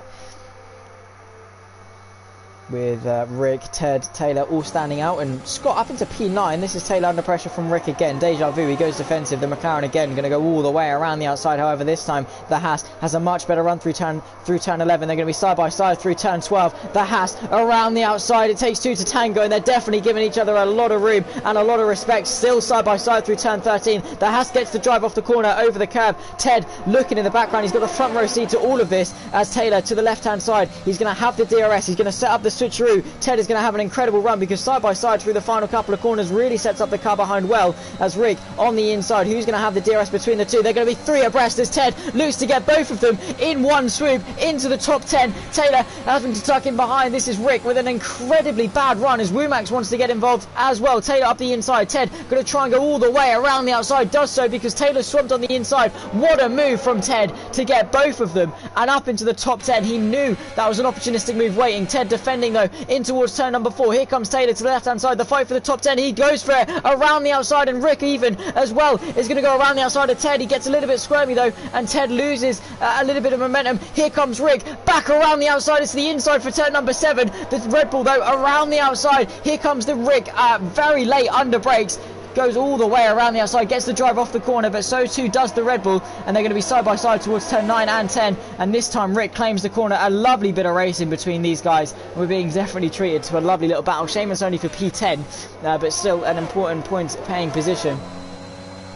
with Rick, Ted, Taylor all standing out, and Scott up into P9. This is Taylor under pressure from Rick again. Deja vu, he goes defensive. The McLaren again going to go all the way around the outside. However, this time the Haas has a much better run through turn 11. They're going to be side by side through turn 12. The Haas around the outside. It takes two to tango, and they're definitely giving each other a lot of room and a lot of respect. Still side by side through turn 13. The Haas gets to drive off the corner over the curb. Ted looking in the background. He's got the front row seat to all of this, as Taylor to the left hand side. He's going to have the DRS. He's going to set up the switcheroo. Ted is going to have an incredible run, because side by side through the final couple of corners really sets up the car behind well, as Rick on the inside. Who's going to have the DRS between the two? They're going to be three abreast as Ted looks to get both of them in one swoop into the top 10. Taylor having to tuck in behind. This is Rick with an incredibly bad run, as Womax wants to get involved as well. Taylor up the inside. Ted going to try and go all the way around the outside. Does so because Taylor swamped on the inside. What a move from Ted to get both of them and up into the top 10. He knew that was an opportunistic move waiting. Ted defending though in towards turn number 4. Here comes Taylor to the left hand side. The fight for the top 10. He goes for it around the outside, and Rick even as well is going to go around the outside of Ted. He gets a little bit squirmy though, and Ted loses a little bit of momentum. Here comes Rick back around the outside. It's the inside for turn number 7. The Red Bull though around the outside. Here comes the Rick very late under brakes. Goes all the way around the outside, gets the drive off the corner, but so too does the Red Bull, and they're going to be side by side towards turn 9 and 10, and this time Rick claims the corner. A lovely bit of racing between these guys. We're being definitely treated to a lovely little battle. Shame it's only for P10, but still an important point paying position.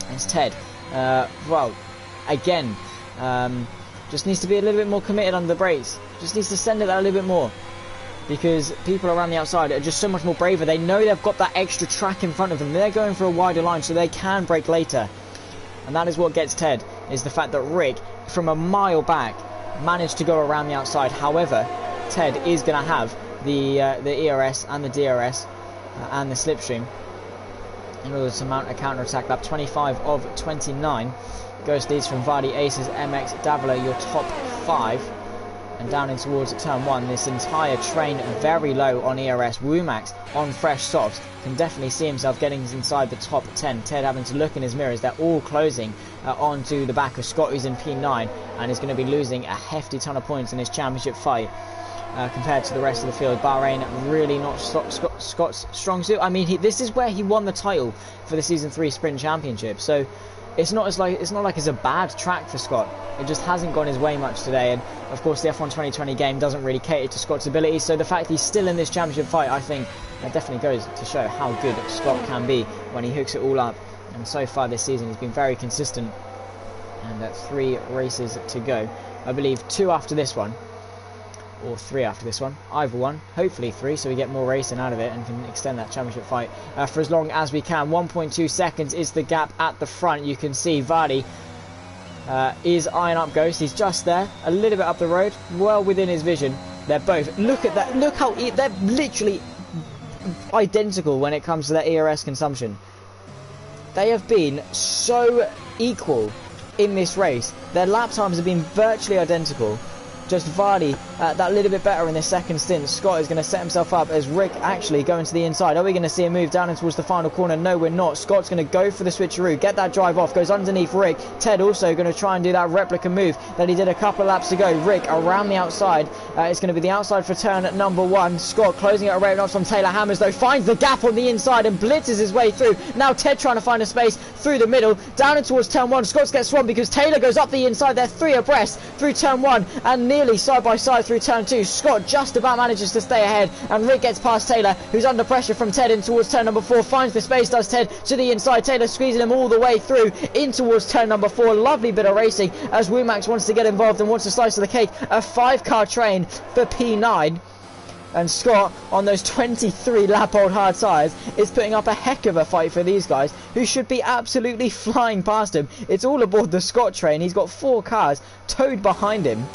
It's Ted. Well, again, just needs to be a little bit more committed on the brakes. Just needs to send it that a little bit more, because people around the outside are just so much more braver. They know they've got that extra track in front of them. They're going for a wider line so they can brake later. And that is what gets Ted is the fact that Rick, from a mile back, managed to go around the outside. However, Ted is going to have the ERS and the DRS and the slipstream in order to mount a counter-attack. Lap 25 of 29. Ghost leads from Vardy, Aces, MX, Davila, your top 5. And down in towards turn 1, this entire train very low on ERS. Womax on fresh softs can definitely see himself getting inside the top 10. Ted having to look in his mirrors. They're all closing onto the back of Scott, who's in P9 and is going to be losing a hefty ton of points in his championship fight compared to the rest of the field. Bahrain really not Scott's strong suit. I mean, this is where he won the title for the Season 3 Sprint Championship. So it's not like it's a bad track for Scott. It just hasn't gone his way much today, and of course the F1 2020 game doesn't really cater to Scott's abilities, so the fact he's still in this championship fight, I think that definitely goes to show how good Scott can be when he hooks it all up. And so far this season he's been very consistent, and 3 races to go. I believe 2 after this one, or 3 after this one, either one, hopefully 3, so we get more racing out of it and can extend that championship fight for as long as we can. 1.2 seconds is the gap at the front. You can see Vardy is eyeing up Ghost. He's just there, a little bit up the road, well within his vision. They're both, look at that, look how they're literally identical when it comes to their ERS consumption. They have been so equal in this race. Their lap times have been virtually identical. Just Vardy that little bit better in this second stint. Scott is going to set himself up as Rick actually going to the inside. Are we going to see a move down towards the final corner? No, we're not. Scott's going to go for the switcheroo, get that drive off, goes underneath Rick. Ted also going to try and do that replica move that he did a couple of laps ago. Rick around the outside. It's going to be the outside for turn at number 1. Scott closing it around off from Taylor Hammers though. Finds the gap on the inside and blitzes his way through. Now Ted trying to find a space through the middle. Down and towards turn 1. Scott gets swamped because Taylor goes up the inside. They're 3 abreast through turn 1 and nearly side by side through turn 2. Scott just about manages to stay ahead, and Rick gets past Taylor, who's under pressure from Ted in towards turn number 4. Finds the space, does Ted to the inside. Taylor squeezing him all the way through in towards turn number 4. Lovely bit of racing as Womax wants to get involved and wants to slice of the cake. A 5-car train for P9. And Scott, on those 23 lap old hard tyres, is putting up a heck of a fight for these guys, who should be absolutely flying past him. It's all aboard the Scott train. He's got 4 cars towed behind him,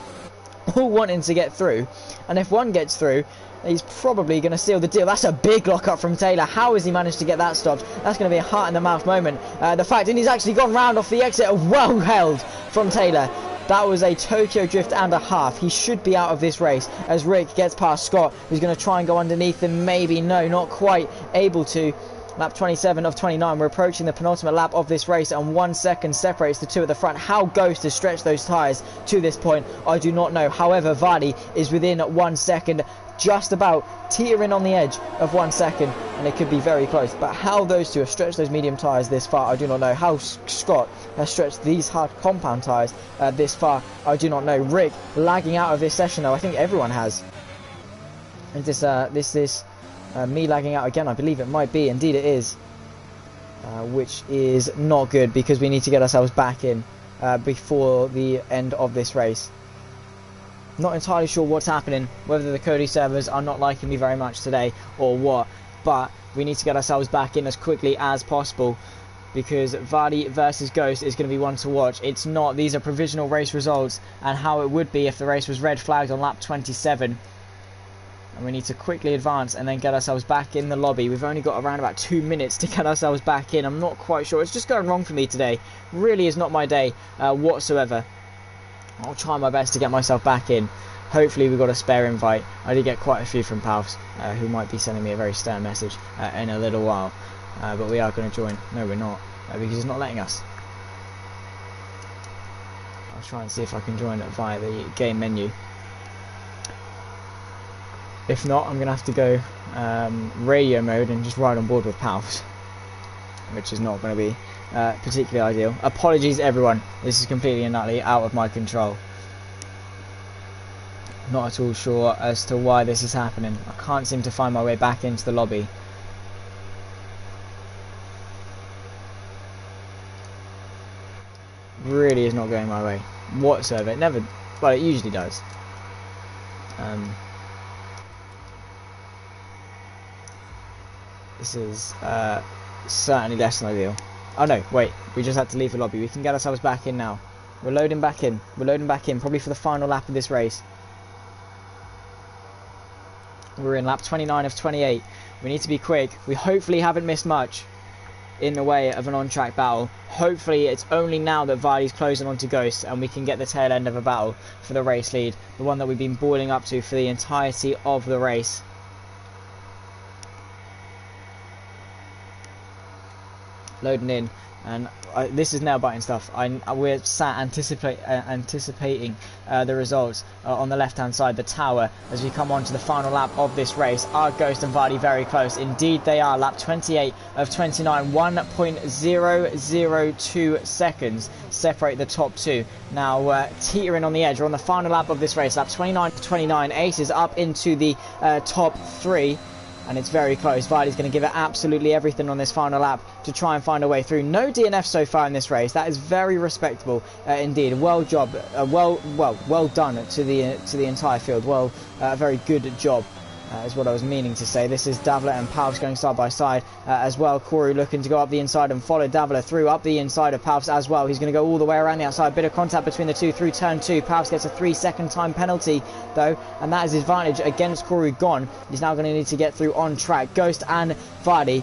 all wanting to get through. And if one gets through, he's probably going to seal the deal. That's a big lock-up from Taylor. How has he managed to get that stopped? That's going to be a heart-in-the-mouth moment. The fact that he's actually gone round off the exit, well held from Taylor. That was a Tokyo drift and a half. He should be out of this race as Rick gets past Scott, who's going to try and go underneath him. Maybe, no, not quite able to. Lap 27 of 29. We're approaching the penultimate lap of this race, and 1 second separates the 2 at the front. How Ghost has stretched those tyres to this point, I do not know. However, Vardy is within 1 second, just about teetering on the edge of 1 second, and it could be very close. But how those 2 have stretched those medium tyres this far, I do not know. How Scott has stretched these hard compound tyres this far, I do not know. Rick lagging out of this session though. I think everyone has. And this me lagging out again, I believe it might be. Indeed it is. Which is not good, because we need to get ourselves back in before the end of this race. Not entirely sure what's happening, whether the Cody servers are not liking me very much today or what, but we need to get ourselves back in as quickly as possible, because Vardy versus Ghost is going to be one to watch. It's not, these are provisional race results, and how it would be if the race was red flagged on lap 27. And we need to quickly advance and then get ourselves back in the lobby. We've only got around about 2 minutes to get ourselves back in. I'm not quite sure. It's just going wrong for me today. Really is not my day whatsoever. I'll try my best to get myself back in. Hopefully we've got a spare invite. I did get quite a few from Pals who might be sending me a very stern message in a little while. But we are going to join. No, we're not. Because he's not letting us. I'll try and see if I can join it via the game menu. If not, I'm going to have to go radio mode and just ride on board with Pals, which is not going to be particularly ideal. Apologies everyone, this is completely and utterly out of my control. Not at all sure as to why this is happening. I can't seem to find my way back into the lobby. Really is not going my way whatsoever. It never, well, it usually does. This is certainly less than ideal. Oh no, wait, we just had to leave the lobby. We can get ourselves back in now. We're loading back in. We're loading back in, probably for the final lap of this race. We're in lap 29 of 28. We need to be quick. We hopefully haven't missed much in the way of an on-track battle. Hopefully it's only now that Vardy's closing onto Ghost and we can get the tail end of a battle for the race lead. The one that we've been boiling up to for the entirety of the race. Loading in, and this is nail-biting stuff. We're sat anticipating the results on the left-hand side, the tower, as we come on to the final lap of this race. Are Ghost and Vardy very close? Indeed they are. Lap 28 of 29, 1.002 seconds separate the top two. Now teetering on the edge. We're on the final lap of this race, lap 29 to 29. Ace is up into the top three. And it's very close. Vardy's going to give it absolutely everything on this final lap to try and find a way through. No DNF so far in this race. That is very respectable indeed. Well done to the entire field. A very good job. Is what I was meaning to say. This is Davila and Palps going side by side as well. Corey looking to go up the inside and follow Davila through up the inside of Palps as well. He's going to go all the way around the outside. Bit of contact between the two through turn 2. Palps gets a 3-second time penalty though, and that is his advantage against Corey gone. He's now going to need to get through on track. Ghost and Vardy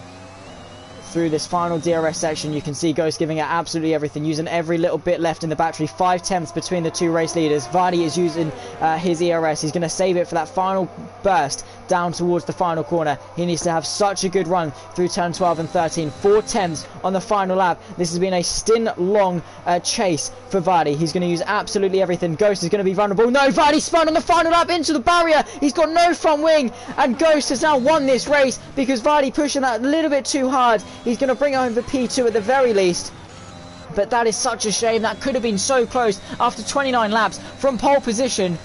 through this final DRS section. You can see Ghost giving it absolutely everything, using every little bit left in the battery. 5/10 between the two race leaders. Vardy is using his ERS. He's going to save it for that final burst down towards the final corner. He needs to have such a good run through turn 12 and 13. 4/10 on the final lap. This has been a stint-long chase for Vardy. He's going to use absolutely everything. Ghost is going to be vulnerable. No, Vardy spun on the final lap into the barrier. He's got no front wing, and Ghost has now won this race because Vardy pushing that a little bit too hard. He's going to bring home the P2 at the very least. But that is such a shame. That could have been so close after 29 laps from pole position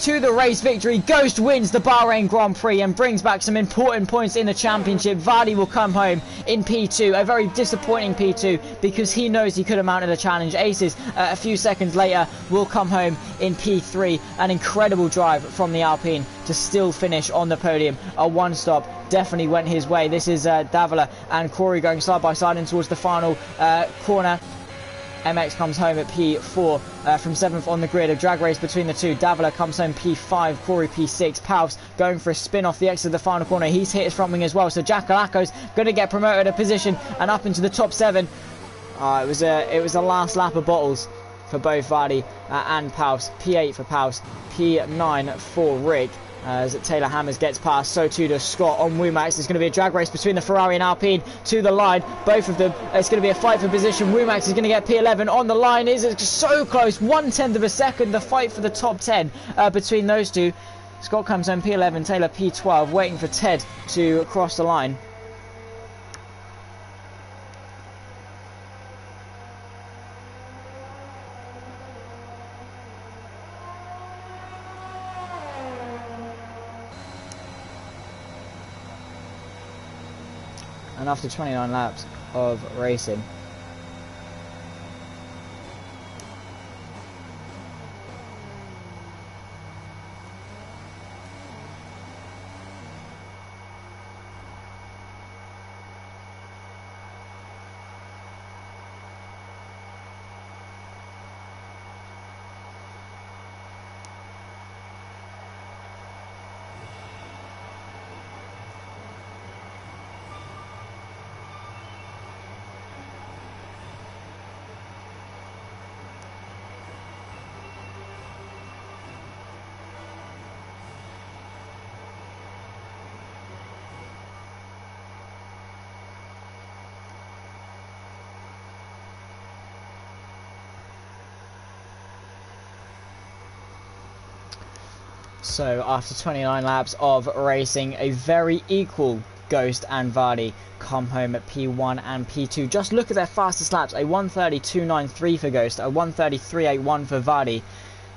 to the race victory. Ghost wins the Bahrain Grand Prix and brings back some important points in the championship. Vardy will come home in P2, a very disappointing P2 because he knows he could have mounted a challenge. Aces a few seconds later will come home in P3. An incredible drive from the Alpine to still finish on the podium. A one-stop definitely went his way. This is Davila and Corey going side by side in towards the final corner. MX comes home at P4 from 7th on the grid. A drag race between the two. Davila comes home P5, Corey P6. Palps going for a spin off the exit of the final corner. He's hit his front wing as well. So Jacalaco's going to get promoted a position and up into the top 7. It was a last lap of bottles for both Vardy and Palps. P8 for Palps, P9 for Rick. As Taylor Hammers gets past, so too does Scott on Wumax. There's going to be a drag race between the Ferrari and Alpine to the line. Both of them, it's going to be a fight for position. Wumax is going to get P11 on the line. It's so close, 1/10 of a second. The fight for the top 10 between those two. Scott comes home P11, Taylor P12, waiting for Ted to cross the line. And after 29 laps of racing, so after 29 laps of racing, a very equal Ghost and Vardy come home at P1 and P2. Just look at their fastest laps. A 1:30.293 for Ghost, a 1:33.81 for Vardy.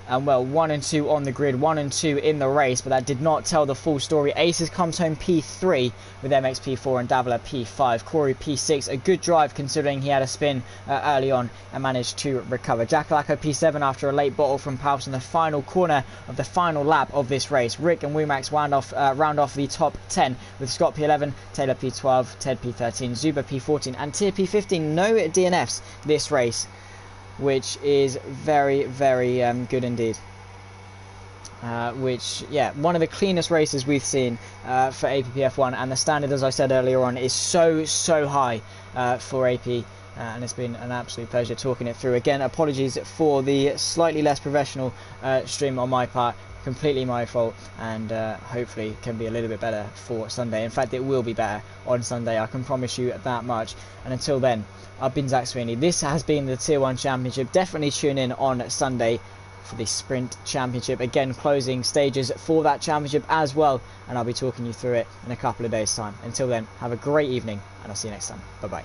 And well, 1 and 2 on the grid, 1 and 2 in the race, but that did not tell the full story. Aces comes home P3 with MX P4 and Davila P5. Corey P6, a good drive considering he had a spin early on and managed to recover. Jacalaco P7 after a late bottle from Palps in the final corner of the final lap of this race. Rick and Wumax round off the top 10 with Scott P11, Taylor P12, Ted P13, Zuba P14 and Tier P15. No DNFs this race. which is very, very good indeed. Which, yeah, one of the cleanest races we've seen for APPF1, and the standard, as I said earlier on, is so high for AP, and it's been an absolute pleasure talking it through. Again, apologies for the slightly less professional stream on my part, completely my fault, and hopefully can be a little bit better for Sunday. In fact, it will be better on Sunday, I can promise you that much. And until then, I've been Zach Sweeney. This has been the Tier 1 Championship. Definitely tune in on Sunday for the Sprint Championship. Again, closing stages for that championship as well, and I'll be talking you through it in a couple of days' time. Until then, have a great evening, and I'll see you next time. Bye bye.